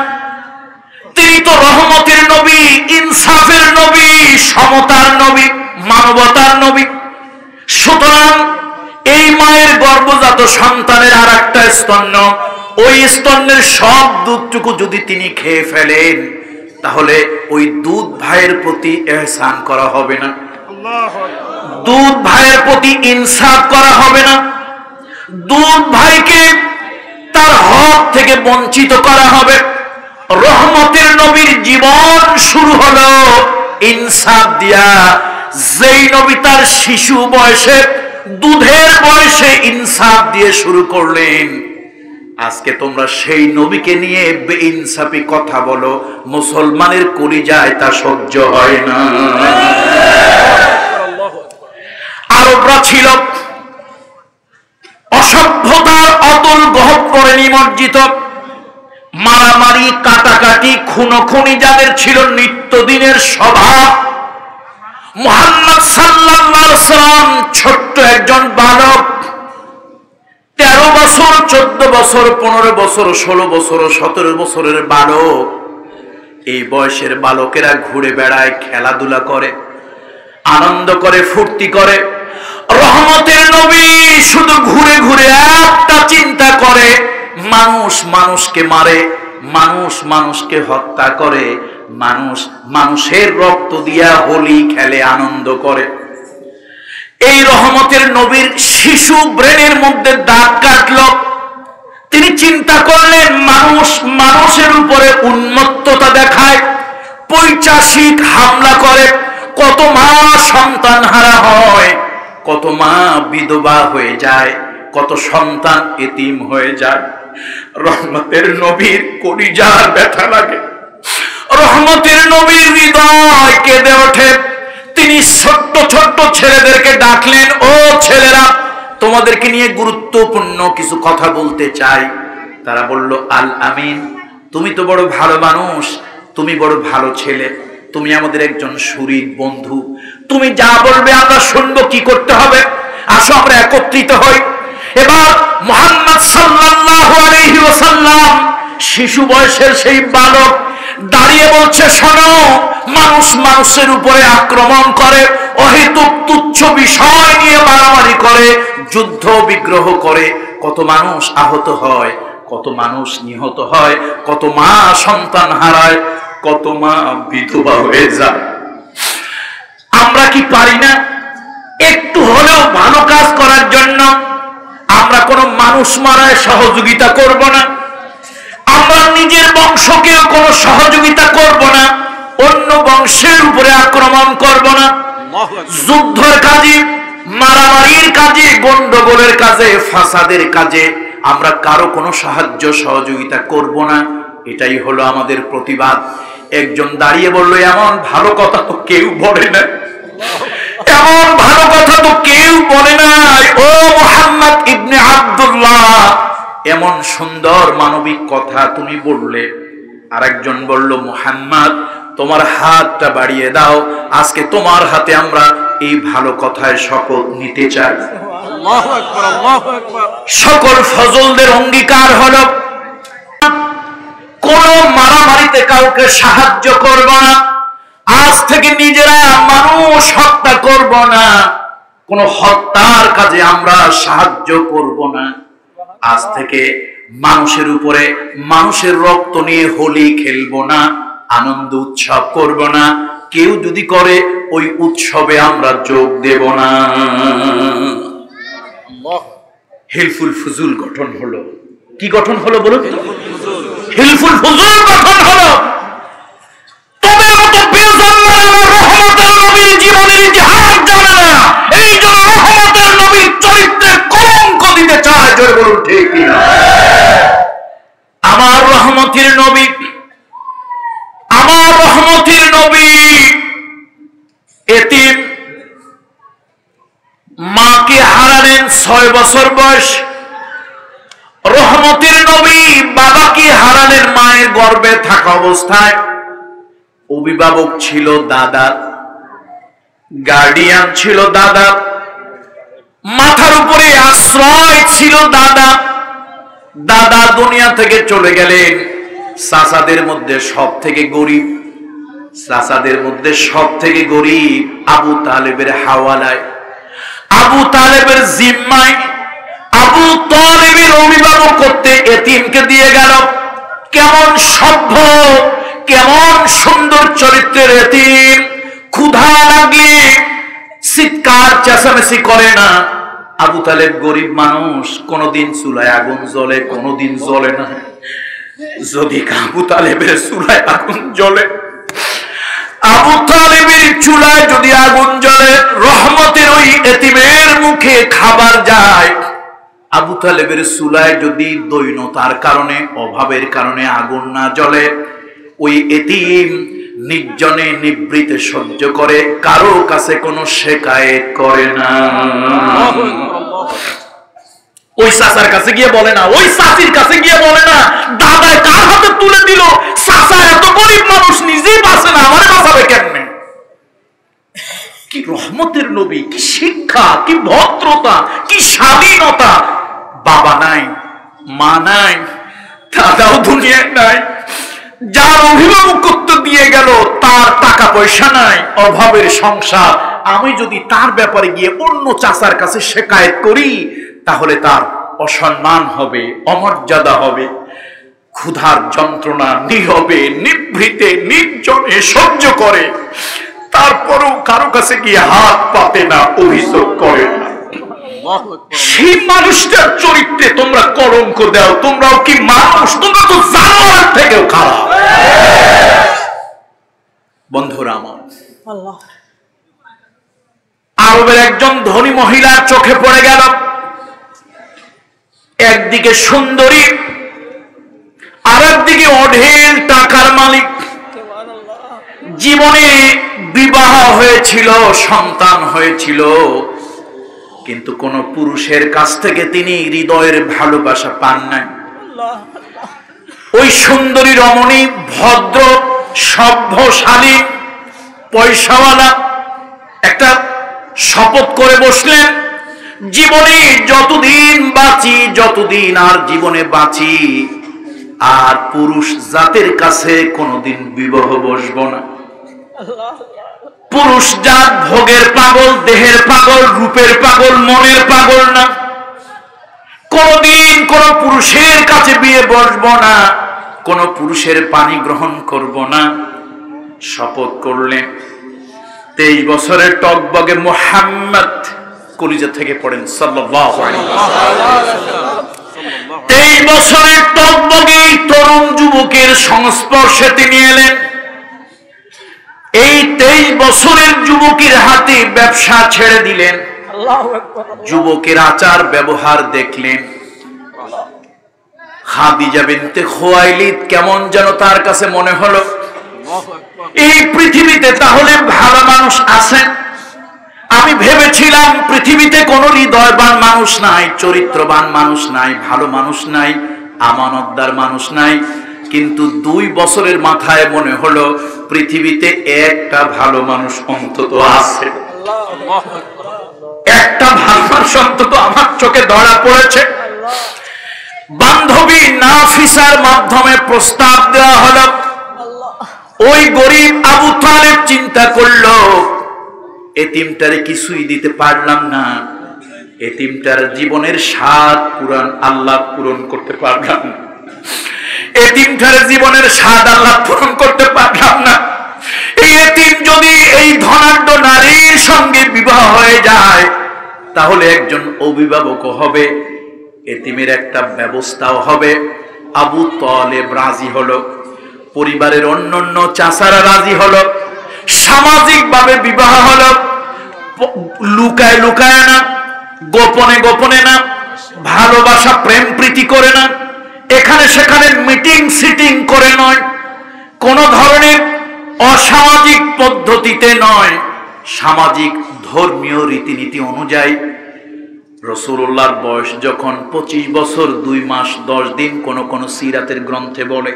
Speaker 1: তিনি তো রহমতের নবী, ইনসাফের নবী, সমতার নবী, মানবতার নবী। সুতরাং এই মায়ের গর্ভজাত সন্তানের আর একটা স্তন্য, ওই স্তন্যের সব দুধটুকু যদি তিনি খেয়ে ফেলেন তাহলে ওই দুধ ভাইয়ের প্রতি ইহসান করা হবে না, দুধ ভাইয়ের প্রতি ইনসাফ করা হবে না, দুধ ভাইকে তার হক থেকে বঞ্চিত করা হবে। রহমতের নবীর জীবন শুরু হলো ইনসাফ দিয়া। যেই নবী তার শিশু বয়সে, দুধের বয়সে ইনসাফ দিয়ে শুরু করলেন, আজকে তোমরা সেই নবীকে নিয়ে বেইনসাফি কথা বলো, মুসলমানের কলিজায় তা সহ্য হয় না। আরবরা ছিল অসভ্যতার অতল গহ্বরে নিমজ্জিত। মারামারি, কাটাকাটি, খুনোখুনি যাদের ছিল নিত্যদিনের স্বভাব। মুহাম্মদ সাল্লাল্লাহু আলাইহি ওয়াসাল্লাম ছোট্ট একজন বালক, 13 বছর, 14 বছর, 15 বছর, 16 বছর, 17 বছরের বালক। এই বয়সের বালকেরা ঘুরে বেড়ায়, খেলাধুলা করে, আনন্দ করে, ফুর্তি করে। রহমতের নবী শুধু ঘুরে ঘুরে একটা চিন্তা করে, মানুষ মানুষকে মারে, মানুষ মানুষকে হত্যা করে, মানুষ মানুষের রক্ত দিয়া হোলি খেলে, আনন্দ করে। এই রহমতের নবীর শিশু ব্রেনের মধ্যে দাগ কাটল। তিনি চিন্তা করলেন, মানুষ মানুষের উপরে উন্মত্ততা দেখায়, পৈশাচিক হামলা করে, কত মা সন্তান হারা হয়, কত মা বিধবা হয়ে যায়, কত সন্তান এতিম হয়ে যায়। রহমতের নবীর কলিজার ব্যথা লাগে, রহমতের নবীর হৃদয় কেঁদে ওঠে। তিনি ছোট্ট ছোট্ট ছেলেদেরকে ডাকলেন, ও ছেলেরা, তোমাদেরকে নিয়ে গুরুত্বপূর্ণ কিছু কথা বলতে চাই। তারা বলল, আল আমিন, তুমি তো বড় ভালো মানুষ, তুমি বড় ভালো ছেলে, তুমি আমাদের একজন শরীর বন্ধু, তুমি যা বলবে আমরা শুনবো, কি করতে হবে আসো আমরা একত্রিত হই। এবার মুহাম্মদ সাল্লাল্লাহু আলাইহি ওয়াসাল্লাম শিশু বয়সের সেই বালক দাঁড়িয়ে বলছে, শোনো, মানুষ মানুষের উপরে আক্রমণ করে, অহেতুক তুচ্ছ বিষয় নিয়ে মারামারি করে, যুদ্ধ বিগ্রহ করে, কত মানুষ আহত হয়, কত মানুষ নিহত হয়, কত মা সন্তান হারায়, কত মা বিধবা হয়ে যায়। আমরা কি পারি না একটু হলেও ভালো কাজ করার জন্য? আমরা কোনো মানুষ মারায় সহযোগিতা করব না, আমরা নিজের বংশকেও কোনো সহযোগিতা করব না, অন্য বংশের উপরে আক্রমণ করব না, যুদ্ধের কাজে, মারামারির কাজে, গন্ডগোলের কাজে, ফাসাদের কাজে আমরা কারো কোনো সাহায্য সহযোগিতা করব না। এটাই হলো আমাদের প্রতিবাদ। একজন দাঁড়িয়ে বলল, এমন ভালো কথা তো কেউ বলে না, এমন ভালো কথা তো কেউ বলে নাই ও মুহাম্মদ ইবনে আব্দুল্লাহ, এমন সুন্দর মানবিক কথা তুমি বললে। আরেকজন বলল, মুহাম্মদ তোমার হাতটা বাড়িয়ে দাও, আজকে তোমার হাতে আমরা এই ভালো কথায় শপথ নিতে চাই। আল্লাহু আকবার, আল্লাহু আকবার। সকল ফজলদের অঙ্গীকার হলো, কোন মারামারিতে কাউকে সাহায্য করব না, আজ থেকে নিজেরা মানুষ হত্যা করব না, কোন হত্যার কাজে আমরা সাহায্য করব না, আজ থেকে মানুষের উপরে মানুষের রক্ত নিয়ে হোলি খেলবো না, আনন্দ উৎসব করব না, কেউ যদি করে ওই উৎসবে আমরা যোগ দেব না। হিলফুল ফুজুল গঠন হলো। কি গঠন হলো বলুন? হিলফুল ফুজুল গঠন হলো। তবে অত বেজন্মার রহমতের নবীর জীবনের ইতিহাস জানে না, এই জন্য রহমতের নবীর চরিত্রে কলঙ্ক হারালেন 6 বছর বয়স। রহমতের নবী বাবাকে হারালেন মায়ের গর্ভে থাকা অবস্থায়। অভিভাবক ছিল দাদা, গার্ডিয়ান ছিল দাদা, মাথার উপরে আশ্রয় ছিল দাদা। দাদা দুনিয়া থেকে চলে গেলেন। চাচাদের মধ্যে সব থেকে গরিব, চাচাদের মধ্যে সব থেকে গরিব আবু তালেবের হাওয়ালায়, আবু তালেবের জিম্মায়, আবু তালেবের অভিভাবক করতে এতিমকে দিয়ে গেল। কেমন সভ্য, কেমন সুন্দর চরিত্রের এতিম। ক্ষুধা লাগলে চিৎকার চেঁচামেচি করে না। আবু তালেব গরিব মানুষ, কোনদিন চুলায় আগুন জ্বলে, কোনদিন জ্বলে না। যদি আবু তালেবের চুলায় আগুন জ্বলে, আবু তালেবের চুলায় যদি আগুন জ্বলে, রহমতের ওই এতিমের মুখে খাবার যায়। আবু তালেবের চুলায় যদি দৈনতার কারণে, অভাবের কারণে আগুন না জ্বলে, ওই এতিম নির্জনে নিবৃতে সহ্য করে, কারো কাছে কোনো শেকায়েত করে না। ওই চাচার কাছে গিয়ে বলে না, ওই চাচির কাছে গিয়ে বলে না দাদা কার হাতে তুলে দিল, চাচা এত গরিব মানুষ নিজেই বাঁচে না, আমারে বাঁচাবে কেমনে। কি রহমতের নবী, কি শিক্ষা, কি ভদ্রতা, কি স্বাধীনতা। বাবা নাই, মা নাই, দাদাও দুনিয়ায় নাই। যার অভিভাবকত্ব দিয়ে গেল তার টাকা পয়সা নাই, অভাবের সংসার। আমি যদি তার ব্যাপারে গিয়ে অন্য চাচার কাছে শিকায়েত করি, তাহলে তার অসম্মান হবে, অমর্যাদা হবে। ক্ষুধার যন্ত্রণা নীরবে নিভৃতে নির্জনে সহ্য করে, তারপরও কারো কাছে গিয়ে হাত পাতে না, অভিযোগ করে না। সেই মানুষটার চরিত্রে তোমরা কলঙ্ক দাও। তোমরাও কি মানুষ? তোমরা তো জানোয়ার থেকেও খারাপ। বন্ধুরা আমার, আরবের একজন ধনী মহিলার চোখে পড়ে গেল। একদিকে সুন্দরী, আর একদিকে অঢেল টাকার মালিক। জীবনে বিবাহ হয়েছিল, সন্তান হয়েছিল, কিন্তু কোন পুরুষের কাছ থেকে তিনি হৃদয়ের ভালোবাসা পান নাই। ওই সুন্দরী রমণী ভদ্র, সভ্যশালী, পয়সাওয়ালা একটা শপথ করে বসলেন, জীবনে যতদিন বাঁচি, যতদিন আর জীবনে বাঁচি, আর পুরুষ জাতের কাছে কোনদিন বিবাহ বসবো না। পুরুষ জাত ভোগের পাগল, দেহের পাগল, রূপের পাগল, মনের পাগল না। কোনদিন কোন পুরুষের কাছে বিয়ে বসবো না, কোন পুরুষের পানি গ্রহণ করব না। শপথ করলেন। 23 বছরের টকবগে মুহাম্মদ কলিজা থেকে পড়েন সাল্লাল্লাহু আলাইহি ওয়াসাল্লাম। 23 বছরের টকবগে তরুণ যুবকের সংস্পর্শে তিনি এলেন। এই 23 বছরের যুবকের হাতে ব্যবসা ছেড়ে দিলেন। যুবকের আচার ব্যবহার দেখলেন। খাদিজা বিনতে খুয়াইলিদ কেমন যেন তার কাছে মনে হলো, এই পৃথিবীতে তাহলে ভালো মানুষ আছেন। আমি ভেবেছিলাম পৃথিবীতে কোন হৃদয়বান মানুষ নাই, চরিত্রবান মানুষ নাই, ভালো মানুষ নাই, আমানতদার মানুষ নাই। কিন্তু 2 বছরের মাথায় মনে হলো পৃথিবীতে একটা ভালো মানুষ অন্তত আছে। একটা ভালো মানুষ অন্তত আমার চোখে ধরা পড়েছে। বান্ধবী নাফিসার মাধ্যমে প্রস্তাব দেওয়া হলো। ওই গরিব আবু তালেব চিন্তা করলো, এতিমটারে কিছুই দিতে পারলাম না, এতিমটার জীবনের স্বাদ পুরান আল্লাহ পূরণ করতে পারলাম না, এতিমটার জীবনের স্বাদ আল্লাহ পূরণ করতে পারলাম না। এই এতিম যদি এই ধনাঢ্য নারীর সঙ্গে বিবাহ হয়ে যায়, তাহলে একজন অভিভাবক হবে, এতিমের একটা ব্যবস্থাও হবে। আবু তালেব রাজি হলো, পরিবারের অন্যান্য চাচারা রাজি হলো, সামাজিক ভাবে বিবাহ হলো। লুকায় লুকায় না, গোপনে গোপনে না, ভালোবাসা প্রেম প্রীতি করে না, এখানে সেখানে মিটিং সিটিং করে নয়, কোন ধরনের অসামাজিক পদ্ধতিতে নয়, সামাজিক ধর্মীয় রীতিনীতি অনুযায়ী রাসূলুল্লাহর বয়স যখন 25 বছর 2 মাস 10 দিন, কোন সিরাতের গ্রন্থে বলে,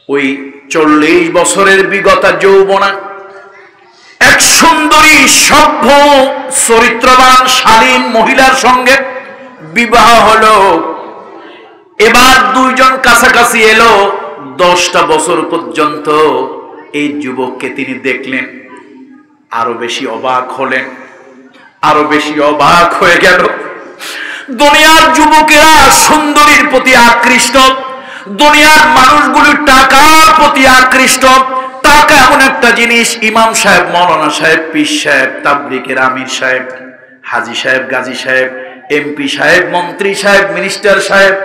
Speaker 1: ওই 40 বছরের বিগতা যৌবনা এক সুন্দরী সভ্য চরিত্রবান শালীন মহিলার সঙ্গে বিবাহ হলো। এবার দুইজন কাছাকাছি এলো। 10টা বছর পর্যন্ত এই যুবককে তিনি দেখলেন, আরো বেশি অবাক হলেন, আরো বেশি অবাক হয়ে গেল। দুনিয়ার যুবকেরা সুন্দরীর প্রতি আকৃষ্ট, দুনিয়ার মানুষগুলো টাকার প্রতি আকৃষ্ট। টাকা এমন একটা জিনিস, ইমাম সাহেব, মৌলানা সাহেব, পীর সাহেব, তাবলিগের আমির সাহেব, হাজী সাহেব, গাজী সাহেব, এমপি সাহেব, মন্ত্রী সাহেব, মিনিস্টার সাহেব,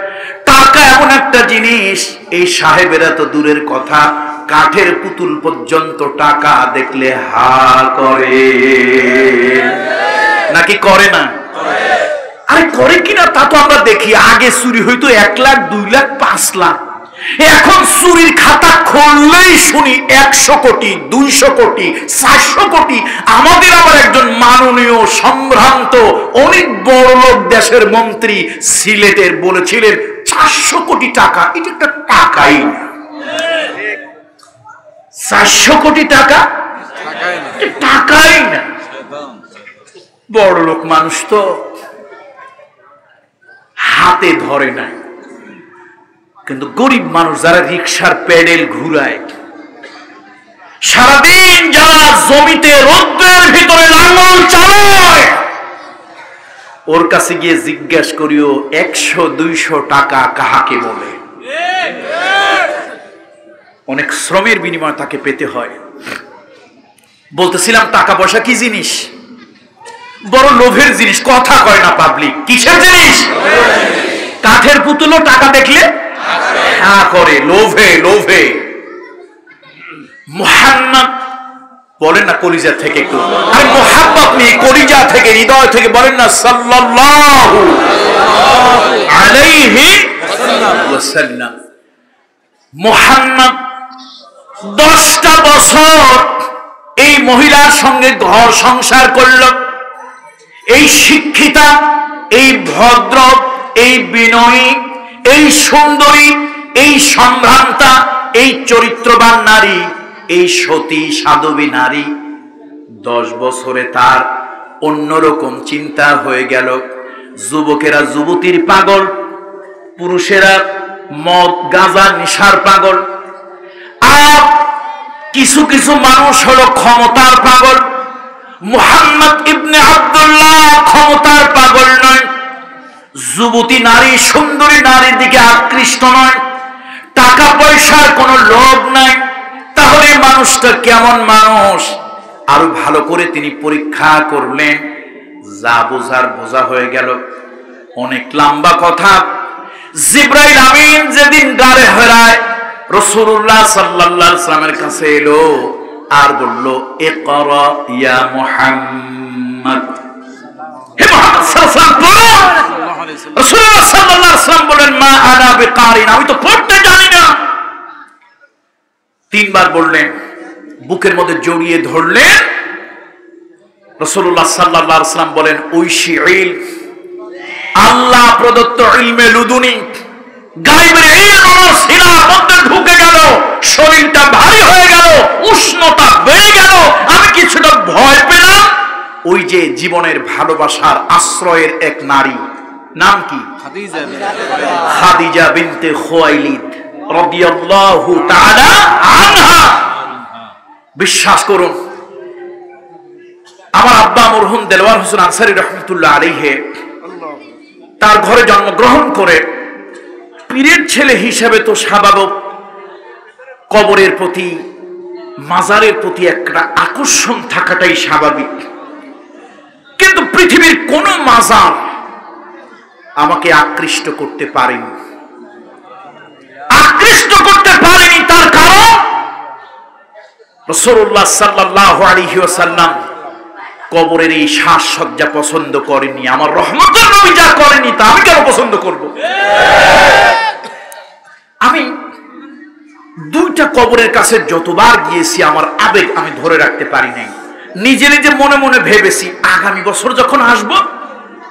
Speaker 1: টাকা এমন একটা জিনিস, এই সাহেবেরা তো দূরের কথা, কাঠের পুতুল পর্যন্ত টাকা দেখলে হা করে, নাকি করে না? আরে করে কিনা তা তো আমরা দেখি। আগে চুরি হইতো 1 লাখ, 2 লাখ, 5 লাখ। এখন চুরির খাতা খুললেই শুনি 100 কোটি, 200 কোটি, 400 কোটি। আমাদের আবার একজন মাননীয় সম্ভ্রান্ত অনেক বড় লোক দেশের মন্ত্রী সিলেটের বলেছিলেন 400 কোটি টাকা। এটা একটা টাকাই না। 400 কোটি টাকা টাকাই না। বড় লোক মানুষ তো হাতে ধরে না, কিন্তু গরিব মানুষ যারা রিকশার প্যাডেল ঘুরায়, সারাদিন যারা জমিতে রোদ্রের ভিতরে লাঙ্গল চালায়, ওর কাছে গিয়ে জিজ্ঞেস করিও 100-200 টাকা কাহাকে বলে। অনেক শ্রমের বিনিময়ে তাকে পেতে হয়। বলতেছিলাম টাকা পয়সা কি জিনিস? বড় লোভের জিনিস। কথা কয় না পাবলিক। কিসের জিনিস? কাঠের পুতুলও টাকা দেখলে হ্যাঁ করে, লোভে লোভে। মুহাম্মদ বলেন না কলিজা থেকে, একটু আরে মুহাব্বত নিয়ে কলিজা থেকে, হৃদয় থেকে বলেন না সাল্লাল্লাহু আলাইহি ওয়াসাল্লাম। মুহাম্মদ 10টা বছর এই মহিলার সঙ্গে ঘর সংসার করল। এই শিক্ষিতা, এই ভদ্র, এই বিনয়ী, এই সুন্দরী, এই সম্ভ্রান্তা, এই চরিত্রবান নারী, এই সতী সাধবী নারী, 10 বছরে তার অন্যরকম চিন্তা হয়ে গেল। যুবকেরা যুবতীর পাগল, পুরুষেরা মদ গাঁজা নেশার পাগল, আর কিছু কিছু মানুষ হলো ক্ষমতার পাগল। মুহাম্মদ ইবনে আব্দুল্লাহ ক্ষমতার পাগল নয়, যুবতী নারী, সুন্দরী নারীর দিকে আকৃষ্ট নয়, টাকা পয়সার কোনো লোভ নাই। তাহলে মানুষটা কেমন মানুষ? আরো ভালো করে তিনি পরীক্ষা করলেন, যা বোঝার বোঝা হয়ে গেল। অনেক লম্বা কথা। জিবরাইল আমিন যেদিন গারে হেরায় রাসূলুল্লাহ সাল্লাল্লাহু আলাইহি ওয়াসাল্লামের কাছে এলো আর বলল, ইকরা ইয়া মুহাম্মদ। হে মুহাম্মদ সাল্লাল্লাহু আলাইহি ওয়াসাল্লাম। রাসূলুল্লাহ সাল্লাল্লাহু আলাইহি ওয়াসাল্লাম বলেন, মা আনা বিকারিন, আমি তো পড়তে জানি না। 3 বার বললেন, বুকের মধ্যে জড়িয়ে ধরলেন। রাসূলুল্লাহ সাল্লাল্লাহু আলাইহি ওয়াসাল্লাম বলেন, ঐশী ইলম, আল্লাহ প্রদত্ত ইলমে লুদুনি, গায়বের ইলম আমার সিনার মধ্যে ঢুকে গেল। শরীরটা ভারী হয়ে গেল, উষ্ণতা বেড়ে গেল, আমি কিছুটা ভয় পেলাম। ওই যে জীবনের ভালোবাসার আশ্রয়ের এক নারী, নাম কি? খাদিজা বিনতে খুয়াইলিদ রাদিয়াল্লাহু তাআলা আনহা। বিশ্বাস করুন, আমার আব্বা মরহুম দেলওয়ার হোসেন আনসারী রাহমাতুল্লাহ আলাইহি তার ঘরে জন্মগ্রহণ করে পীরের ছেলে হিসেবে তো স্বাভাবিক কবরের প্রতি, মাজারের প্রতি একটা আকর্ষণ থাকাটাই স্বাভাবিক। কিন্তু পৃথিবীর কোন মাজার আমাকে আকৃষ্ট করতে পারেনি, আকৃষ্ট করতে পারেনি। তার কারণ রাসূলুল্লাহ সাল্লাল্লাহু আলাইহি ওয়াসাল্লাম কবরের এই সাজসজ্জা পছন্দ করেনি। আমার রহমতের নবী যা করেনি তা আমি কেন পছন্দ করব? আমি 2টা কবরের কাছে যতবার গিয়েছি আমার আবেগ আমি ধরে রাখতে পারি নাই। নিজে নিজে মনে মনে ভেবেছি, আগামী বছর যখন আসব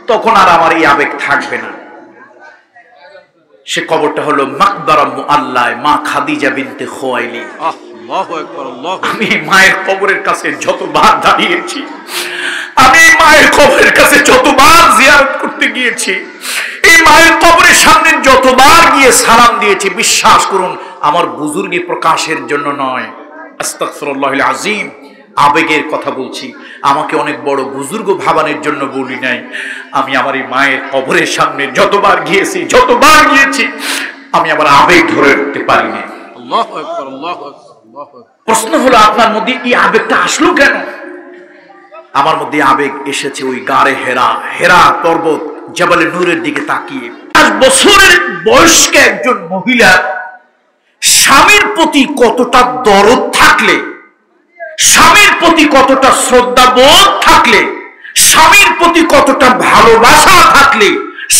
Speaker 1: তখন আর আমার এই আবেগ থাকবে না। সে কবরটা হলো মাকবারা মুআল্লা মা খাদিজা বিনতে খুয়াইলিদ। আল্লাহু আকবার, আল্লাহু আকবার। আমি মায়ের কবরের কাছে যতবার দাঁড়িয়েছি, আমি মায়ের কবরের কাছে যতবার জিয়ারত করতে গিয়েছি, এই মায়ের কবরের সামনে যতবার গিয়ে সালাম দিয়েছি, বিশ্বাস করুন আমার বুজুর্গি প্রকাশের জন্য নয়, আস্তাগফিরুল্লাহিল আযীম, আবেগের কথা বলছি। আমাকে অনেক বড় বুজুর্গ ভাবানোর জন্য বলি নাই। আমি আমার এই মায়ের কবরের সামনে যতবার গিয়েছি আমি আমার আবেগ ধরে রাখতে পারিনি। আল্লাহু আকবার, আল্লাহু আকবার, আল্লাহু আকবার। প্রশ্ন হলো আপনার মধ্যে এই আবেগটা আসলো কেন? আমার মধ্যে আবেগ এসেছে ওই গাড়ে হেরা পর্বত জাবালে নূরের দিকে তাকিয়ে। 5 বছরের বয়স্ক একজন মহিলা স্বামীর প্রতি কতটা দরদ থাকলে, স্বামীর প্রতি কতটা শ্রদ্ধাবোধ থাকলে, স্বামীর প্রতি কতটা ভালোবাসা থাকলে,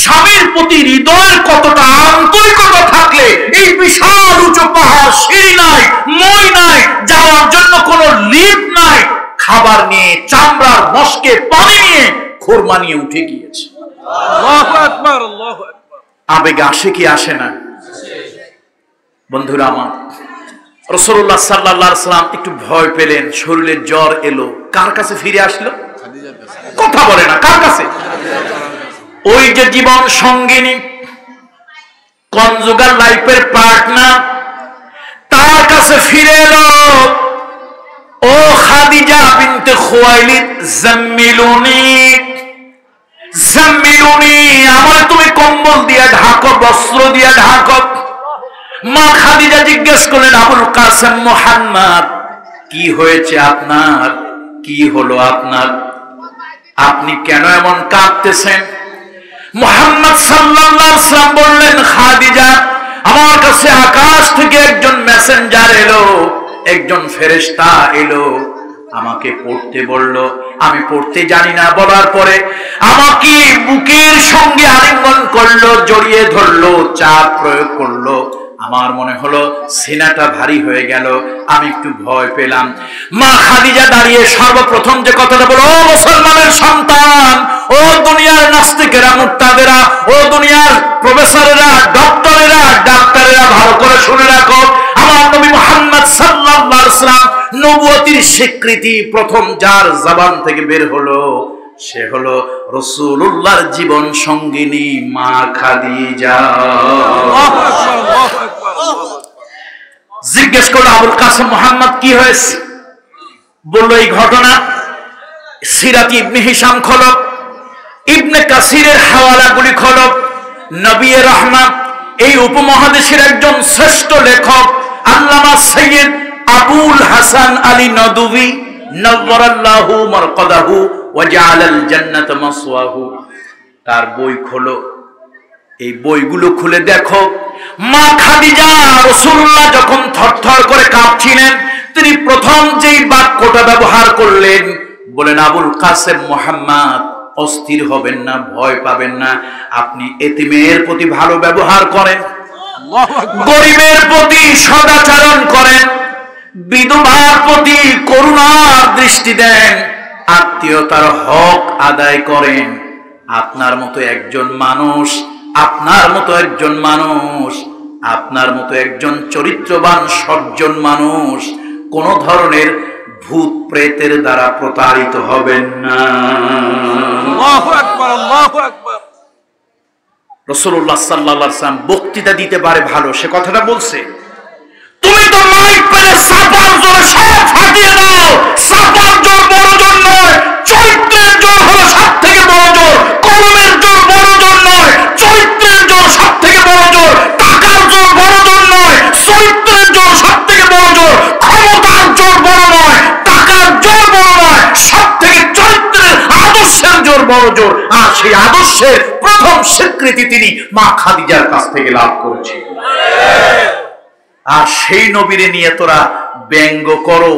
Speaker 1: স্বামীর প্রতি হৃদয়ের কতটা আন্তরিকতা থাকলে, এই বিশাল উঁচু পাহাড়, সিঁড়ি নাই, মই নাই, যাওয়ার জন্য কোনো লিফট নাই, খাবার নিয়ে, চামড়ার মস্কে পানি নিয়ে, খোরমা নিয়ে উঠে গিয়েছে। আল্লাহু আকবার, আল্লাহু আকবার। আবেগ আসে কি আসে না? বন্ধুরা আমার, রাসূলুল্লাহ সাল্লাল্লাহু আলাইহি ওয়াসাল্লাম একটু ভয় পেলেন, শরীরে জ্বর এলো। কার কাছে ফিরে আসলো? কথা বলে না, কার কাছে? ওই যে জীবন সঙ্গিনী, কনজুগাল লাইফের পার্টনার, তার কাছে ফিরে এলো। ও খাদিজা বিনতে খুয়াইলিদ, জাম্মিলুনি জাম্মিলুনি, আমার তুমি কম্বল দিয়ে ঢাকো, বস্ত্র দিয়ে ঢাকো। মা খাদিজা জিজ্ঞেস করলেন, আবুল কাসেম মুহাম্মদ, কি হয়েছে আপনার? কি হলো আপনার? আপনি কেন এমন কাঁদতেছেন? মুহাম্মদ সাল্লাল্লাহু আলাইহি ওয়াসাল্লাম বললেন, খাদিজা, আমার কাছে আকাশ থেকে একজন মেসেঞ্জার এলো, একজন ফেরেশতা এলো, আমাকে পড়তে বলল। আমি পড়তে জানি না, বলার পরে আমাকে বুকের সঙ্গে আলিঙ্গন করলো, জড়িয়ে ধরলো, চাপ প্রয়োগ করলো। আমার মনে হলো সিনাটা ভারী হয়ে গেল, আমি একটু ভয় পেলাম। মা খাদিজা দাঁড়িয়ে সর্বপ্রথম যে কথাটা বলো, ও মুসলমানের সন্তান, ও দুনিয়ার নাস্তিকেরা, মুরতাদেরা, ও দুনিয়ার প্রফেসরেরা, ডাক্তারেরা, ভালো করে শুনে রাখো, আমার নবী মুহাম্মদ সাল্লাল্লাহু আলাইহি ওয়াসাল্লাম নবুয়তির স্বীকৃতি প্রথম যার জবান থেকে বের হলো, সে হলো রাসূলুল্লাহর জীবন সঙ্গিনী মা খাদিজা। জিজ্ঞেস করলো, আবুল কাসেম মুহাম্মদ, কি হয়েছে? বললো, এই ঘটনা সিরাত ইবনে হিশাম খোলো, ইবনে কাসিরের হাওয়ালাগুলি খোলো। নবী রহমান, এই উপমহাদেশের একজন শ্রেষ্ঠ লেখক আল্লামা সৈয়দ আবুল হাসান আলী নদভী নওয়ারাল্লাহু মারকাদাহু ওয়া জাআলাল জান্নাতা মাসওয়াহু, তার বই খোলো। এই বইগুলো খুলে দেখো, মা খাদিজা রাসূলুল্লাহ যখন থরথর করে কাঁপছিলেন, তিনি প্রথম যেই বাক্যটা ব্যবহার করলেন, বলেন, আবুল কাসেম মুহাম্মদ, অস্থির হবেন না, ভয় পাবেন না, আপনি এতিমের প্রতি ভালো ব্যবহার করেন, গরিবের প্রতি সদাচরণ করেন, বিধবার প্রতি করুণার দৃষ্টি দেন, আত্মীয়তার হক আদায় করেন। আপনার মতো একজন মানুষ, আপনার মতো একজন চরিত্রবান সজ্জন মানুষ কোন ধরনের ভূত প্রেতের দ্বারা প্রতারিত হবেন না। আল্লাহু আকবার, আল্লাহু আকবার। রাসূলুল্লাহ সাল্লাল্লাহু আলাইহি ওয়াসাল্লাম বক্তৃতা দিতে পারে ভালো, সে কথাটা বলছে, তুমি তো মাইক পেলে সাপার জোর সব ফাটিয়ে দাও। সাপার জোর বড় জোর নয়, চৈত্রের জোর হলো সব থেকে বড় জোর। কলমের জোর বড় জোর নয়, চৈত্রের জোর সব থেকে বড় জোর। টাকার জোর বড় জোর নয়, চৈত্রের জোর সব থেকে বড় জোর। ক্ষমতার জোর বড় নয়, টাকার জোর বড় নয়, সব থেকে চৈত্রের আদর্শের জোর বড় জোর। আর সেই আদর্শের প্রথম স্বীকৃতি তিনি মা খাদিজার কাছ থেকে লাভ করেছেন। আর সেই নবীরে নিয়ে তোরা ব্যঙ্গ করো,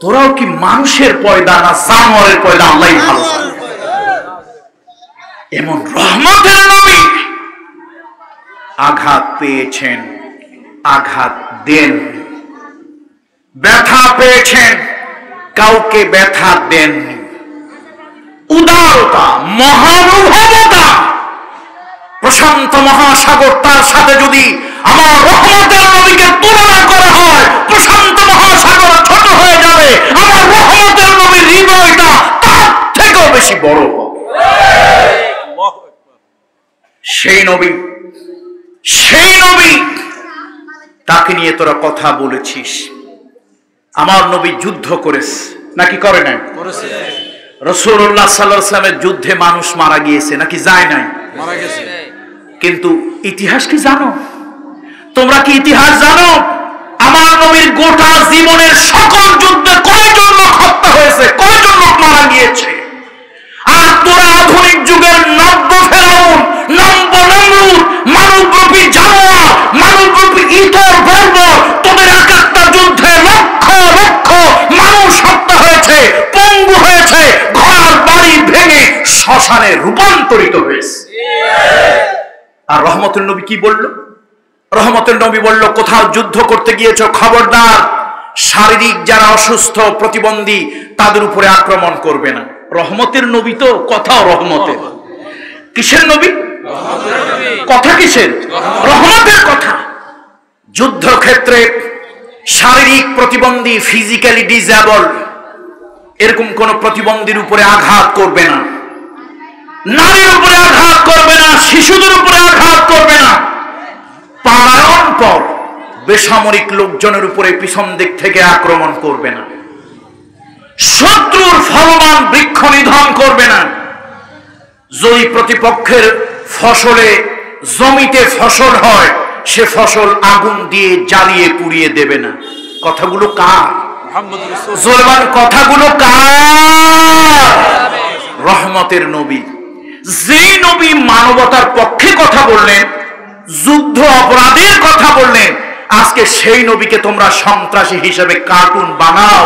Speaker 1: তোরাও কি মানুষের পয়দা না জানোয়ারের পয়দা? আল্লাহই ভালো জানে। এমন রহমতের নবী আঘাত পেয়েছেন, আঘাত দেন, ব্যথা পেয়েছেন, কাউকে ব্যথা দেননি। উদারতা, মহানুভবতা প্রশান্ত মহাসাগর, তার সাথে যদি আমার রহমতের নবীকে তুলনা করা হয়, প্রশান্ত মহাসাগর ছোট হয়ে যাবে, আমার রহমতের নবীর হৃদয়টা তার থেকেও বেশি বড় হবে। সেই নবী তাকে নিয়ে তোরা কথা বলেছিস। আমার নবী যুদ্ধ করেছে নাকি করে নাই? রাসূলুল্লাহ সাল্লাল্লাহু আলাইহি ওয়াসাল্লামের যুদ্ধে মানুষ মারা গিয়েছে নাকি যায় নাই? মারা গেছে। কিন্তু ইতিহাস কি জানো? তোমরা কি ইতিহাস জানো? আমার নবীর গোটা জীবনের সকল যুদ্ধে কয়জন লোক হত্যা হয়েছে, কয়জন লোক মারা গিয়েছে? আর তোরা আধুনিক যুগের নব্য ফেরাউন, নব্য নমরুদ, মানবরূপী জানোয়ার, মানবরূপী ইতর বর্বর, তোদের একাত্তর যুদ্ধে লক্ষ লক্ষ মানুষ হত্যা হয়েছে, পঙ্গু হয়েছে, ঘর বাড়ি ভেঙে শ্মশানে রূপান্তরিত হয়েছে। আর রহমতের নবী কি বলল? রহমতের নবী বলল, কোথাও যুদ্ধ করতে গিয়েছ, খবরদার শারীরিক যারা অসুস্থ প্রতিবন্ধী তাদের উপরে আক্রমণ করবে না। রহমতের নবী তো কথাও রহমতের। কিসের নবী? কথা কিসের? রহমতের কথা। যুদ্ধক্ষেত্রে শারীরিক প্রতিবন্ধী, ফিজিক্যালি ডিসেবল, এরকম কোন প্রতিবন্ধীর উপরে আঘাত করবে না, নারীর উপরে আঘাত করবে না, শিশুদের উপরে আঘাত করবে না। পালায়ন পর বেসামরিক লোকজনের উপরে পিছন দিক থেকে আক্রমণ করবে না, শত্রুর ফলবান বৃক্ষ নিধন করবে না, যদি প্রতিপক্ষের ফসলে জমিতে ফসল হয় সে ফসল আগুন দিয়ে জ্বালিয়ে পুড়িয়ে দেবে না। কথাগুলো কার? জোরবান কথাগুলো কার? রহমতের নবী। যেই নবী মানবতার পক্ষে কথা বললেন, যুদ্ধ অপরাধের কথা বললেন, আজকে সেই নবীকে তোমরা সন্ত্রাসী হিসেবে কার্টুন বানাও।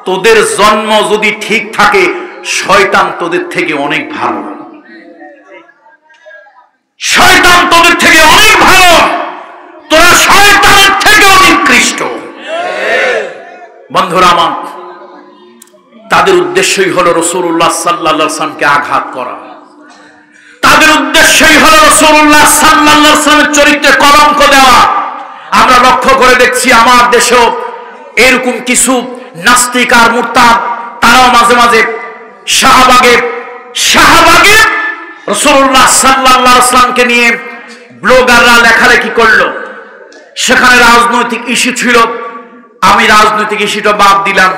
Speaker 1: তোদের জন্ম যদি ঠিক থাকে, শয়তান তোদের থেকে অনেক ভালো, শয়তান তোদের থেকে অনেক ভালো, তোরা শয়তানের থেকে নিকৃষ্ট। বন্ধুরা আমার, তাদের উদ্দেশ্যই হলো রাসূলুল্লাহ সাল্লাল্লাহু আলাইহি ওয়াসাল্লামকে আঘাত করা। তাদের উদ্দেশ্যই হলো রাসূলুল্লাহ সাল্লাল্লাহু আলাইহি ওয়াসাল্লামের চরিত্রে কলঙ্ক দেওয়া। আমরা লক্ষ্য করে দেখছি আমার দেশেও এরকম কিছু নাস্তিক আর মুরতাদ, তারাও মাঝে মাঝে শাহবাগে রাসূলুল্লাহ সাল্লাল্লাহু আলাইহি ওয়াসাল্লামকে নিয়ে ব্লগাররা লেখালেখি করলো। সেখানে রাজনৈতিক ইস্যু ছিল, আমি রাজনৈতিক ইস্যুটা বাদ দিলাম।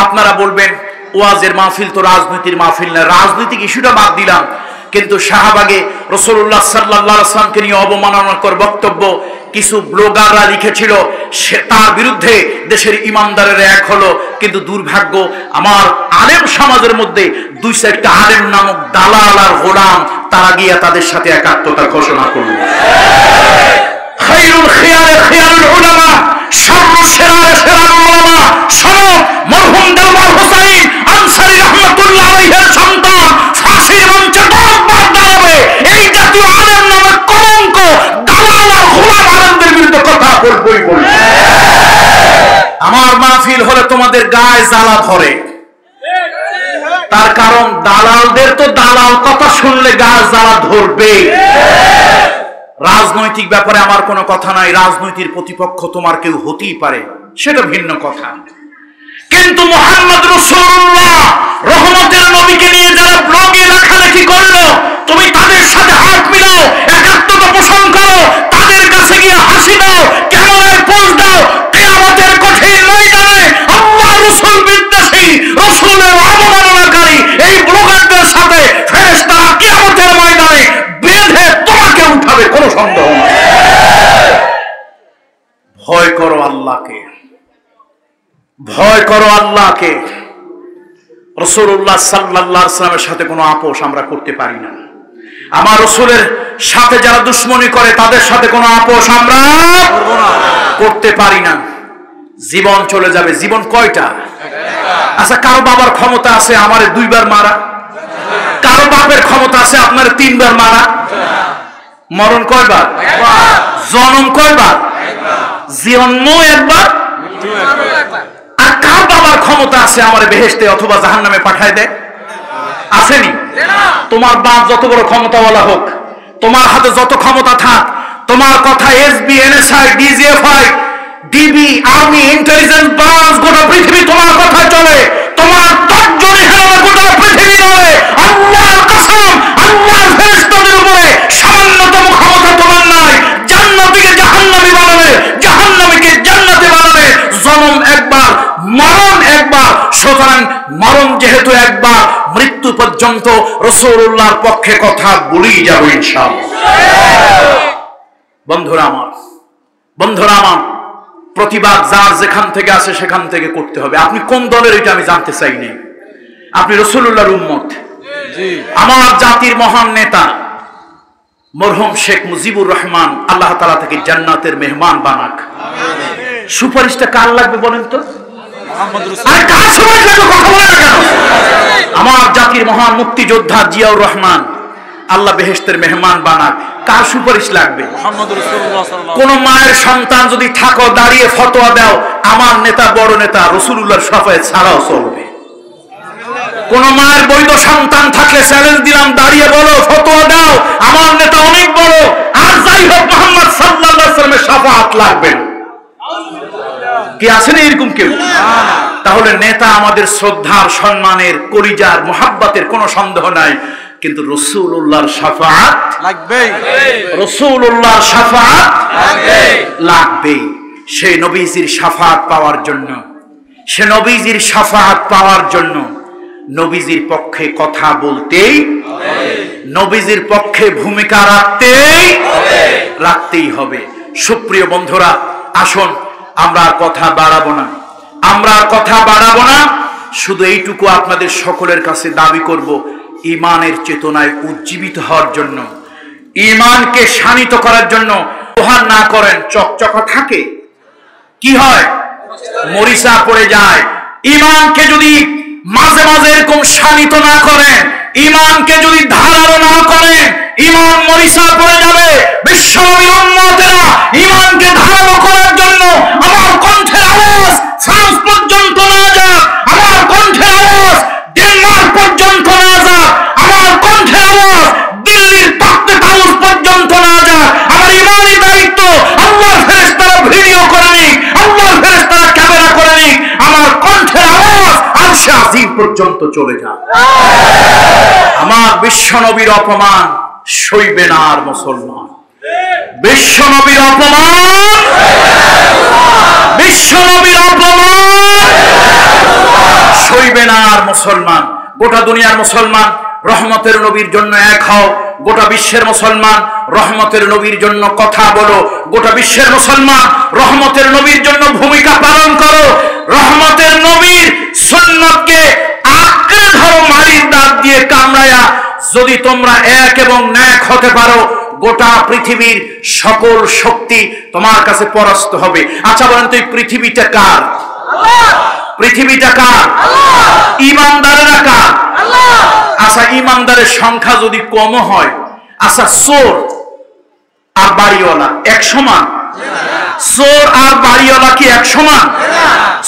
Speaker 1: আপনারা বলবেন ওয়াজের মাহফিল তো রাজনীতির মাহফিল না, রাজনৈতিক ইস্যুটা বাদ দিলাম। কিন্তু শাহবাগে রাসূলুল্লাহ সাল্লাল্লাহু আলাইহি ওয়াসাল্লামকে নিয়ে অবমাননাকর বক্তব্য কিছু ব্লগাররা লিখেছিল, সে তার বিরুদ্ধে দেশের ইমানদারের এক হলো। কিন্তু দুর্ভাগ্য, আমার আলেম সমাজের মধ্যে দুই চারটা আলেম নামক দালাল আর গোলাম, তারা গিয়া তাদের সাথে একাত্মতা ঘোষণা করল। খায়রুল খিয়ারে খিয়ারুল উলামা, শাররুশ শিরারে শিরারুল উলামা। শোনো, মরহুম দেওয়ার হোসেন আনসারী রাহমাতুল্লাহ আলাইহির সন্তান ফাঁসির মঞ্চে দরবার দাঁড়াবে। এই জাতীয় আলেম নামক কলঙ্ক দালাল আর গোলাম আলেমদের বিরুদ্ধে কথা বলবই বলবো। আমার মাহফিল হলে তোমাদের গায়ে জ্বালা ধরে, তার কারণ দালালদের তো দালাল কথা শুনলে গায়ে জ্বালা ধরবে। রাজনৈতিক ব্যাপারে আমার কোনো কথা নাই, রাজনৈতিক প্রতিপক্ষ তোমার কেউ হতেই পারে, সেটা ভিন্ন কথা। কিন্তু মুহাম্মদ রাসূলুল্লাহ রহমতের নবীকে নিয়ে যারা ব্লগে লেখালেখি করলো, তুমি তাদের সাথে হাত মিলাও, একাত্মতা পোষণ করো, তাদের কাছে গিয়ে হাসি দাও, ক্যামেরায় পোজ দাও। কিয়ামতের কঠিন ময়দানে আল্লাহ রাসূল বিদ্বেষী, রাসূলের অবমাননাকারী এই ব্লগারদের সাথে ফেরেশতারা কিয়ামতের ময়দানে বেঁধে তোমাকে উঠাবে, কোনো সন্দেহ নেই। ভয় করো আল্লাহকে, ভয় করো আল্লাহকে। রাসূলুল্লাহ সাল্লাল্লাহু আলাইহি ওয়াসাল্লামের সাথে কোনো আপোষ আমরা করতে পারি না। আমার রাসূলের সাথে যারা দুশমনি করে তাদের সাথে কোনো আপোষ আমরা করতে পারি না। জীবন চলে যাবে। জীবন কয়টা? আচ্ছা, কারো বাবার ক্ষমতা আছে আমারে 2 বার মারা, কারো বাপের ক্ষমতা আছে আপনার 3 বার মারা। মরণ কয়বার? জন্ম কয়বার? জন্ম একবার। আর কার বাবার ক্ষমতা আছে আমারে বেহেশতে অথবা জাহান্নামে পাঠায় দেয়? আসেনি? তোমার বাপ যত বড় ক্ষমতাওয়ালা হোক, তোমার হাতে যত ক্ষমতা থাক, তোমার কথা SB, NSI, DGFI, DB, army, intelligence branch, গোটা পৃথিবী তোমার কথা চলে। তোমার তর্জনী হেলে গোটা পৃথিবী নয়। আল্লাহর কসম, আল্লাহর ফেরেশতাদের উপরে সামান্যতম ক্ষমতা তোমার নাই। জান্নাতীকে জাহান্নামী বানাবে, জাহান্নামীকে জান্নাতে বানাবে। জন্ম একবার, মরণ একবার। সুতরাং মরণ যেহেতু একবার, মৃত্যু পর্যন্ত রাসূলুল্লাহর পক্ষে কথা বলেই যাব ইনশাআল্লাহ। বন্ধুরা আমার, বন্ধুরা আমার, প্রতিবাদ যার যেখান থেকে আসে সেখান থেকে করতে হবে। আপনি কোন দলের এটা আমি জানতে চাই না। আপনি রাসূলুল্লাহর উম্মত। আমার জাতির মহান নেতা মরহুম শেখ মুজিবুর রহমান, আল্লাহ তাআলা থেকে জান্নাতের মেহমান বানাক। সুপারিশটা কার লাগবে বলেন তো? আমার জাতির মহান মুক্তিযোদ্ধা জিয়াউর রহমান, আল্লাহ বেহেশতের মেহমান বানাক। কার সুপারিশ লাগবে? কোন মায়ের সন্তান যদি থাকো, দাঁড়িয়ে ফতোয়া দাও, আমার নেতা বড় নেতা রাসূলুল্লাহর শাফায়াত ছাড়াও চলবে। কোন মায়ের বৈধ সন্তান থাকলে চ্যালেঞ্জ দিলাম, দাঁড়িয়ে বলো, ফতোয়া দাও, আমার নেতা অনেক বড়। আর যাই হোক, মুহাম্মদ সাল্লাল্লাহু আলাইহি ওয়াসাল্লামের শাফায়াত লাগবে না। কি আছেন এরকম কেউ? তাহলে নেতা আমাদের শ্রদ্ধার, সম্মানের, কলিজার, মুহাব্বতের কোনো সন্দেহ নাই, কিন্তু রাসূলুল্লাহর শাফাআত লাগবে। রাসূলুল্লাহর শাফাআত লাগবে। সেই নবীজির শাফাআত পাওয়ার জন্য, সে নবীজির শাফাআত পাওয়ার জন্য নবীজির পক্ষে কথা বলতেই, নবীজির পক্ষে ভূমিকা রাখতেই হবে। সুপ্রিয় বন্ধুরা, আসুন আমরা আর কথা বাড়াবো না, আমরা আর কথা বাড়াবো না। শুধু এইটুকু আপনাদের সকলের কাছে দাবি করব, ঈমানের চেতনায় উজ্জীবিত হওয়ার জন্য, ঈমানকে শানিত করার জন্য প্রহার না করেন। চকচকা থাকে, কি হয়? মরিচা পড়ে যায়। ঈমানকে যদি মাঝে মাঝে এরকম শানিত না করেন, ঈমানকে যদি ধারালো না করেন, ঈমান মরিচা পড়ে যাবে। বিশ্বনবীর উম্মতেরা ঈমানকে ধারালো করার জন্য আমার কণ্ঠের আওয়াজ ফ্রান্স পর্যন্ত না যাক, আমার কণ্ঠের আওয়াজ ডেনমার্ক পর্যন্ত না যাক, আমার কণ্ঠের আওয়াজ দিল্লির তাখতে তাউস পর্যন্ত না যাক। আমার ঈমানি দায়িত্ব আল্লাহর ফেরেশতারা ভিডিও করে নিক, আল্লাহর ফেরেশতারা ক্যামেরা করে নিক, আমার কণ্ঠের আওয়াজ আরশে আজিম পর্যন্ত চলে যাক। আমার বিশ্বনবীর অপমান সইবে না আর মুসলমান। বিশ্বনবীর অপমান, বিশ্বনবীর অপমান সইবে না আর মুসলমান। গোটা দুনিয়ার মুসলমান রহমতের নবীর জন্য এক হও। গোটা বিশ্বের মুসলমান রহমতের নবীর জন্য কথা বলো। গোটা বিশ্বের মুসলমান রহমতের নবীর জন্য ভূমিকা পালন করো। রহমতের নবীর সুন্নতকে আঁকড়ে ধরো, মারির দাঁত দিয়ে কামড়ায়া। যদি তোমরা এক এবং ন্যাক হতে পারো, গোটা পৃথিবীর সকল শক্তি তোমার কাছে পরাস্ত হবে। আচ্ছা বলেন তো, এই পৃথিবীটা কার? পৃথিবীটা কার? ঈমানদারেরা কার? আচ্ছা, ঈমানদারের সংখ্যা যদি কম হয়, আচ্ছা চোর আর বাড়িওয়ালা এক সমান? চোর আর বাড়িওয়ালা কি এক সমান?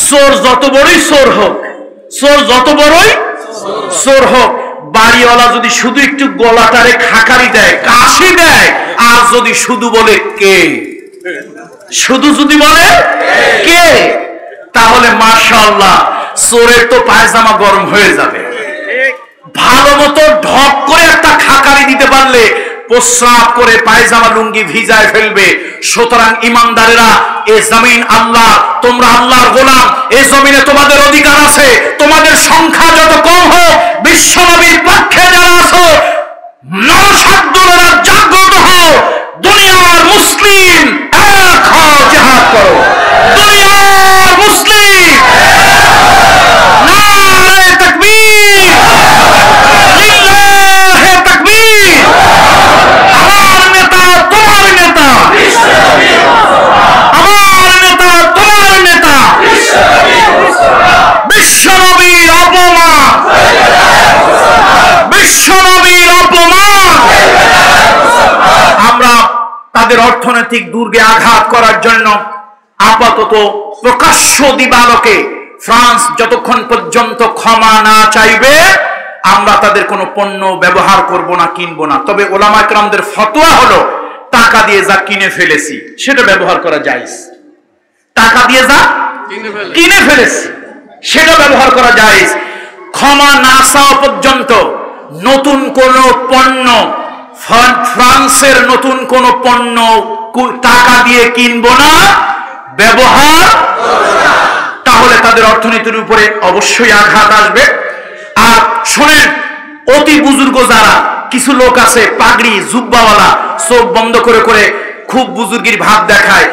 Speaker 1: চোর যত বড়ই চোর হোক, চোর যত বড়ই চোর হোক, বাড়িওয়ালা যদি শুধু একটু গলাটারে খাকারি দেয়, কাশি দেয়, আর যদি শুধু বলে কে, শুধু যদি বলে কে, তাহলে মাশাআল্লাহ চোরের তো পায়জামা গরম হয়ে যাবে। ভালো মতো ঢক করে একটা খাকারি দিতে পারলে প্রস্রাব করে পায়জামা লুঙ্গি ভিজায় ফেলবে। সুতরাং ঈমানদারেরা, এই জমিন আল্লাহ, তোমরা আল্লাহর গোলাম। এই জমিনে তোমাদের অধিকার আছে। তোমাদের সংখ্যা যত কম হোক, বিশ্বনবীর পক্ষে যারা আছো, নরসাধ্যরা জাগ্রত হও। দুনিয়ার মুসলিম এক হও, জিহাদ করো। দুনিয়ার মুসলিম নারে তাকবীর, লিল্লাহে তাকবীর। আমার নেতা তোমার নেতা, আমার নেতা তোমার নেতা। বিশ্বনবীর অপমান, বিশ্বনবীর অপমান। আমরা তাদের অর্থনৈতিক দুর্গে আঘাত করার জন্য আপাতত প্রকাশ্য দিবালোকে ফ্রান্স যতক্ষণ পর্যন্ত ক্ষমা না চাইবে, আমরা তাদের কোনো পণ্য ব্যবহার করব না, কিনবো না। তবে ওলামা একরামদের ফতোয়া হলো টাকা দিয়ে যা কিনে ফেলেছি সেটা ব্যবহার করা জায়েজ। টাকা দিয়ে যা কিনে ফেলেছি সেটা ব্যবহার করা জায়েজ। ক্ষমা না চাওয়া পর্যন্ত নতুন কোন পণ্য, ফ্রান্সের নতুন কোন পণ্য টাকা দিয়ে কিনবো না, ব্যবহার, তাহলে তাদের অর্থনীতির উপরে অবশ্যই আঘাত আসবে। আর শোনেন, অতি বুজুর্গ যারা কিছু লোক আছে পাগড়ি জুব্বাওয়ালা, চোখ বন্ধ করে করে খুব বুজুর্গির ভাব দেখায়,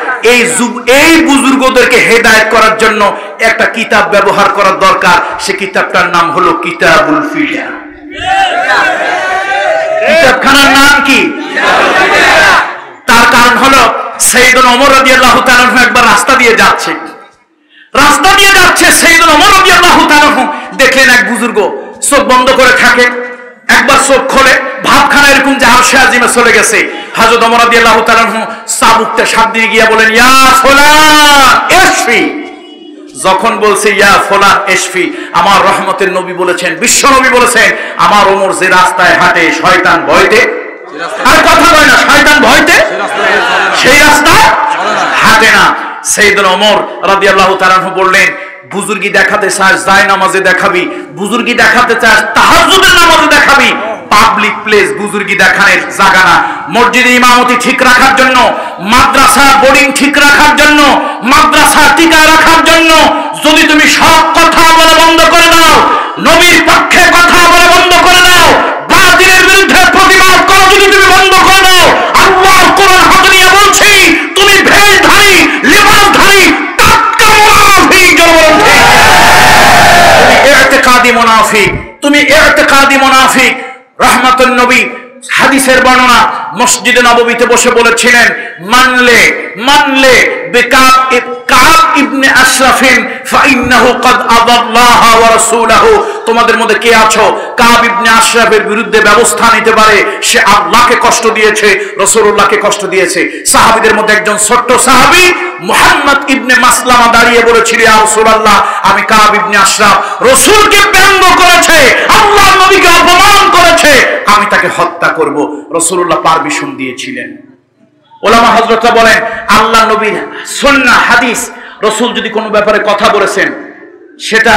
Speaker 1: এই বুজুর্গদেরকে হেদায়েত করার জন্য একটা কিতাব ব্যবহার করার দরকার। সে কিতাবটার নাম হলো কিতাবুল ফিডা। কিতাবখানার নাম কি? তার কারণ হলো সাইয়েদনা ওমর রাদিয়াল্লাহু তাআলা একবার রাস্তা দিয়ে যাচ্ছে, সাইয়েদনা ওমর রাদিয়াল্লাহু তাআলা দেখলেন এক বুজুর্গ চোখ বন্ধ করে থাকে, একবার চোখ খোলে, ভাবখানা এরকম যে আরশে আজিমে চলে গেছে। হযরত ওমর রাদিয়াল্লাহু তাআলা চাবুকটা সাপ দিয়ে গিয়ে বলেন, ইয়া ফুলান ইশফি। যখন বলছে ইয়া ফুলান ইশফি, আমার রহমতের নবী বলেছেন, বিশ্ব নবী বলেছেন, আমার ওমর যে রাস্তায় হাঁটে শয়তান ভয়তে, আর কথা বলে না, শয়তান ভয়তে সেই রাস্তায় হাঁটে না। সাইয়েদনা ওমর রাদিয়াল্লাহু তাআলা বললেন, বুজুর্গি দেখাতে চাস যায় নামাজে দেখাবি, বুজুর্গি দেখাতে চাস তাহাজ্জুদের নামাজে দেখাবি। পাবলিক প্লেস বুজুর্গি দেখানোর জায়গা না। মসজিদে ইমামতি ঠিক রাখার জন্য, মাদ্রাসা বোর্ডিং ঠিক রাখার জন্য, মাদ্রাসা টিকা রাখার জন্য যদি তুমি সব কথা বলা বন্ধ করে দাও, নবীর পক্ষে কথা বলা বন্ধ করে দাও, বাতিলের বিরুদ্ধে প্রতিবাদ করা যদি তুমি বন্ধ করে দাও, আল্লাহর কোরআন হাতে নিয়ে বলছি, তুমি ভেষধারী, লিবাসধারী টাটকা মুনাফিক। তুমি ইতিকাদি মুনাফিক। রাহমাতুন নবী হাদিসের বর্ণনা, মসজিদে নববীতে বসে বলেছিলেন, মানলে কাব ইবনে আশরাফিন ফাইন্নাহু ক্বাদ আদাল্লাহা ওয়া রাসূলাহু। তোমাদের মধ্যে কে আছো কাব ইবনে আশরাফের বিরুদ্ধে ব্যবস্থা নিতে পারে? সে আল্লাহকে কষ্ট দিয়েছে, রাসূলুল্লাহকে কষ্ট দিয়েছে। সাহাবীদের মধ্যে একজন ছোট্ট সাহাবী মুহাম্মদ ইবনে মাসলামা দাঁড়িয়ে বলেছিল, ইয়া রাসূলুল্লাহ, আমি কাব ইবনে আশরাফ রাসূলকে ব্যঙ্গ করেছে, আল্লাহর নবীকে অপমান করেছে, আমি তাকে হত্যা করব। রাসূলুল্লাহ পারমিশন দিয়েছিলেন। ওলামা হযরতরা বলেন, আল্লাহ নবীর সুন্নাহ হাদিস, রাসূল যদি কোনো ব্যাপারে কথা বলেছেন সেটা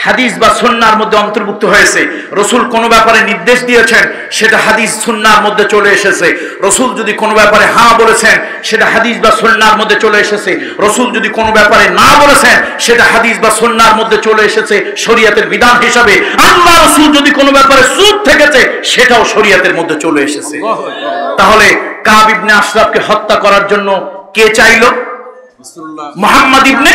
Speaker 1: হাদিস বা সুন্নাহর মধ্যে অন্তর্ভুক্ত হয়েছে। রাসূল কোনো ব্যাপারে নির্দেশ দিয়েছেন সেটা হাদিস সুন্নাহর মধ্যে চলে এসেছে। রাসূল যদি কোনো ব্যাপারে হ্যাঁ বলেছেন সেটা হাদিস বা সুন্নাহর মধ্যে চলে এসেছে। রাসূল যদি কোনো ব্যাপারে না বলেছেন সেটা হাদিস বা সুন্নাহর মধ্যে চলে এসেছে শরীয়তের বিধান হিসাবে। আল্লাহ রাসূল যদি কোনো ব্যাপারে চুপ থেকেছে সেটাও শরীয়তের মধ্যে চলে এসেছে। তাহলে কাব ইবনে আশরাফকে হত্যা করার জন্য কে চাইল? মুহাম্মদ ইবনে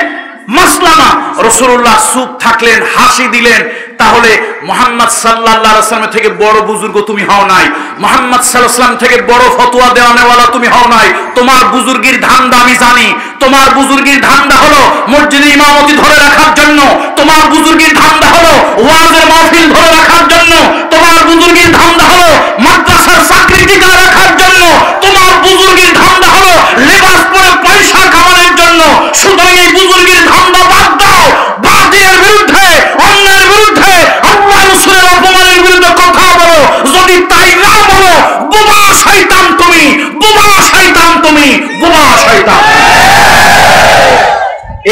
Speaker 1: মাসলামা। রাসূলুল্লাহ চুপ থাকলেন, হাসি দিলেন। তাহলে মুহাম্মদ সাল্লাল্লাহু আলাইহি ওয়াসাল্লাম থেকে বড় বুজুর্গ তুমি হও নাই, মুহাম্মদ সাল্লাল্লাহু আলাইহি ওয়াসাল্লাম থেকে বড় ফতোয়া দেওয়ানেওয়ালা তুমি হও নাই। তোমার বুজুর্গির ধান্দা আমি জানি। তোমার বুজুর্গির ধান্দা হলো মসজিদে ইমামতি ধরে রাখার জন্য, তোমার বুজুর্গির ধান্দা হলো ওয়াজের মাহফিল ধরে রাখার জন্য, তোমার বুজুর্গির ধান্দা হলো মাদ্রাসার চাকরি টিকা রাখার জন্য, তোমার বুজুর্গির ধান্দা হলো লেবাস পরে পয়সা কামানোর জন্য। সুতরাং এই বুজুর্গির ধান্দা বাদ দাও, বাতিলের বিরুদ্ধে, অন্যায়ের বিরুদ্ধে, আল্লাহ রাসূলের অপমানের বিরুদ্ধে কথা বলো। যদি তাই না বলো, বোবা শয়তান তুমি, বোবা শয়তান তুমি, বোবা শয়তান।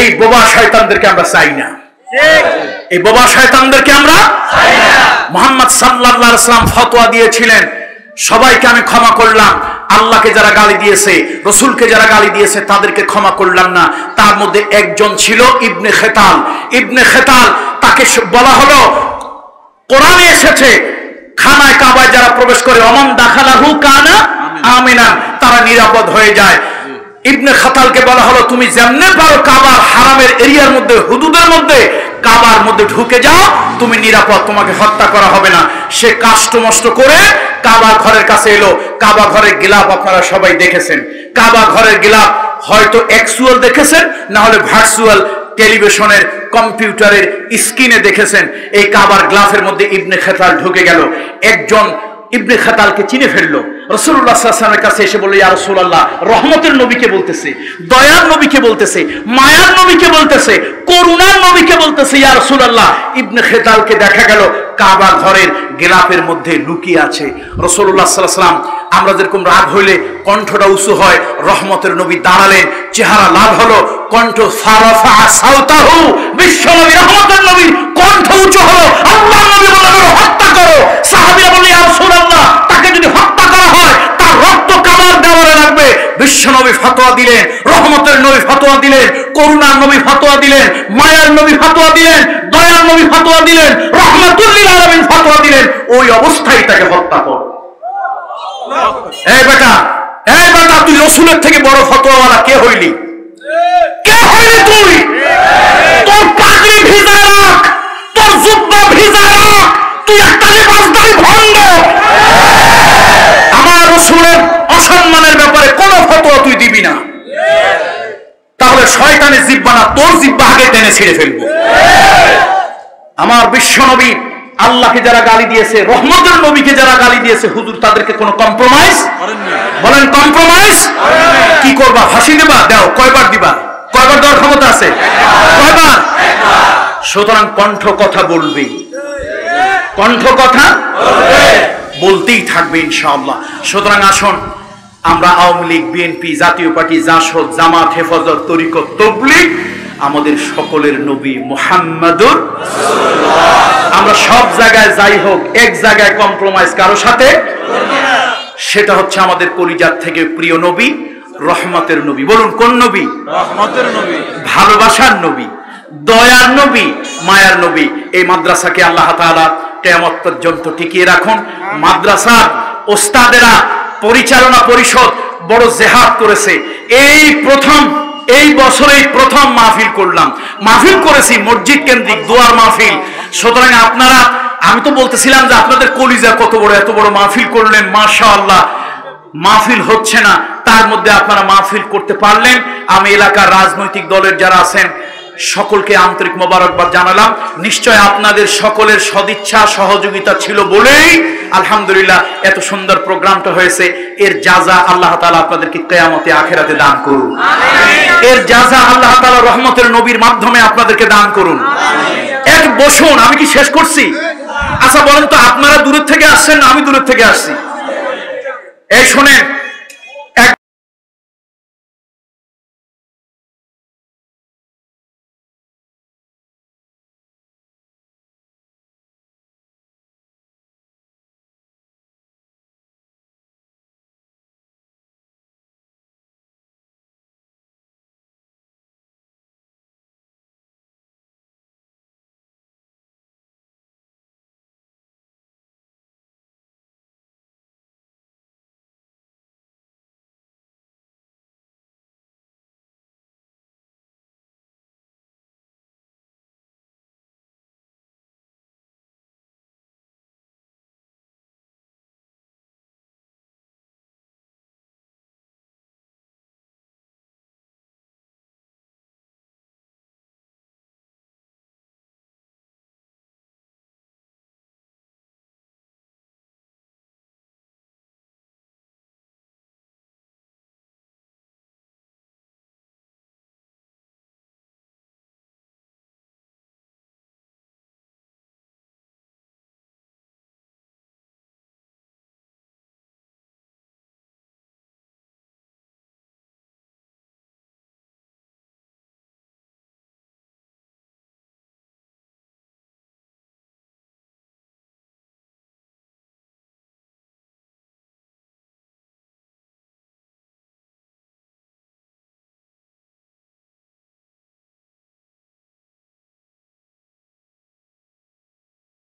Speaker 1: এই বোবা শয়তানদেরকে আমরা চাই না, এই বোবা শয়তানদেরকে আমরা চাই না। মুহাম্মদ সাল্লাল্লাহু আলাইহি ওয়াসাল্লাম ফতোয়া দিয়েছিলেন, সবাইকে আমি ক্ষমা করলাম, আল্লাহকে যারা গালি দিয়েছে, রসুলকে যারা গালি দিয়েছে তাদেরকে ক্ষমা করলাম না। তার মধ্যে একজন ছিল ইবনে খেতাল। ইবনে খেতাল, তাকে বলা হলো, কোরআনে এসেছে খানায় কাবায় যারা প্রবেশ করে অমান দাখালাহু কানা আমিনা, তারা নিরাপদ হয়ে যায়। ইবনে খাতালকে বলা হলো, তুমি যেমনে পারো কাবার হারামের এরিয়ার মধ্যে, হুদুদের মধ্যে, কাবার মধ্যে ঢুকে যাও, তুমি নিরাপদ, তোমাকে হত্যা করা হবে না। সে কাষ্ট মষ্ট করে কাবা ঘরের কাছে এলো। কাবা ঘরের গিলাফ আপনারা সবাই দেখেছেন। কাবা ঘরের গিলাফ হয়তো অ্যাকচুয়াল দেখেছেন, না হলে ভার্চুয়াল টেলিভিশনের কম্পিউটারের স্ক্রিনে দেখেছেন। এই কাবার গ্লাফের মধ্যে ইবনে খেতাল ঢুকে গেল। একজন ইবনে খাতালকে চিনে ফেললো। রাসূলুল্লাহ সাল্লাল্লাহু আলাইহি ওয়াসাল্লামের কাছে এসে বলল, ইয়া রাসূলুল্লাহ, রহমতের নবীকে বলতেছে, দয়ার নবীকে বলতেছে, মায়ার নবীকে বলতেছে, করুণার নবীকে বলতেছে, ইয়া রাসূলুল্লাহ। ইবনে খাতালকে দেখা গেল কাবা ঘরের গেলাপের মধ্যে লুকিয়ে আছে। রাসূলুল্লাহ সাল্লাল্লাহু আলাইহি ওয়াসাল্লাম, আমরা যেরকম রাগ হইলে কণ্ঠটা উঁচু হয়, রহমতের নবী দাঁড়ালেন, চেহারা লাল হলো, কণ্ঠ ফারাফা সাউতাহু, বিশ্বনবী রহমতের নবী কণ্ঠ উঁচু হলো। আল্লাহর নবী বললেন, হত্যা করো। সাহাবীরা বললেন, ইয়া রাসূলুল্লাহ, তাকে যদি হত্যা করা হয় তার রক্ত কাবার দেওয়ালে লাগবে। বিশ্বনবী ফতোয়া দিলেন, রহমতের নবী ফতোয়া দিলেন, করুণার নবী ফতোয়া দিলেন, মায়ার নবী ফতোয়া দিলেন, দয়ার নবী ফতোয়া দিলেন, রাহমাতুল লিল আলামিন ফতোয়া দিলেন, ওই অবস্থায় তাকে হত্যা করো। এই বেটা, এই বেটা, তুই রাসূলের থেকে বড় ফতোয়াওয়ালা কে হইলি? কে হইলি তুই? তোর পাগড়ি ভিজা রাখ, তোর জুব্বা ভিজা রাখ, তুই একটা লিবাসদারি ভণ্ড। আমার রাসূলের অসম্মানের ব্যাপারে কোনো ফতোয়া তুই দিবি না, তাহলে শয়তানের জিহ্বা না, তোর জিহ্বা আগে টেনে ছিঁড়ে ফেলবো। আমার বিশ্বনবী আল্লাহকে যারা গালি দিয়েছে, রহমতের নবীকে যারা গালি দিয়েছে, হুজুর তাদেরকে কোনো কম্প্রোমাইজ বলেন? কম্প্রোমাইজ কি করবা? ফাঁসি দেবা? দাও। কয়বার দিবা? কয়বার দেওয়ার ক্ষমতা আছে? কয়বার? সুতরাং কণ্ঠ কথা বলবে, কণ্ঠ কথা বলতেই থাকবে ইনশাআল্লাহ। সুতরাং আসুন, আমরা আওয়ামী লীগ, বিএনপি, জাতীয় পার্টি, জাসদ, জামাত, হেফাজত, তরিকত, তাবলীগ, আমাদের সকলের নবী মুহাম্মাদুর রাসূলুল্লাহ। আমরা সব জায়গায় যাই হোক, এক জায়গায় কম্প্রোমাইজ কারো সাথে, সেটা হচ্ছে আমাদের কলিজার থেকে প্রিয় নবী, রহমতের নবী। বলুন, কোন নবী? রহমতের নবী, ভালোবাসার নবী, দয়ার নবী, মায়ার নবী। এই মাদ্রাসাকে আল্লাহ তাআলা কিয়ামত পর্যন্ত টিকিয়ে রাখুন। মাদ্রাসার ওস্তাদেরা, পরিচালনা পরিষদ বড় জেহাদ করেছে। এই বছরেই প্রথম মাহফিল করলাম, মাহফিল করেছি মসজিদ কেন্দ্রিক দোয়ার মাহফিল। সুতরাং আপনারা, আমি তো বলতেছিলাম যে আপনাদের কলিজা কত বড়, এত বড় মাহফিল করলেন, মাশাআল্লাহ। মাহফিল হচ্ছে না, তার মধ্যে আপনারা মাহফিল করতে পারলেন। আমি এলাকার রাজনৈতিক দলের যারা আছেন সকলকে আন্তরিক মোবারকবাদ জানালাম। নিশ্চয় আপনাদের সকলের সদিচ্ছা সহযোগিতা ছিল বলেই আলহামদুলিল্লাহ এত সুন্দর প্রোগ্রামটা হয়েছে। এর জাযা আল্লাহ তাআলা আপনাদেরকে কিয়ামতে আখিরাতে দান করুন। এর জাযা আল্লাহ তাআলা রহমতের নবীর মাধ্যমে আপনাদেরকে দান করুন। এক বসুন, আমি কি শেষ করছি? আচ্ছা বলেন তো, আপনারা দূরের থেকে আসছেন না আমি দূরের থেকে আসছি? এই শোনেন,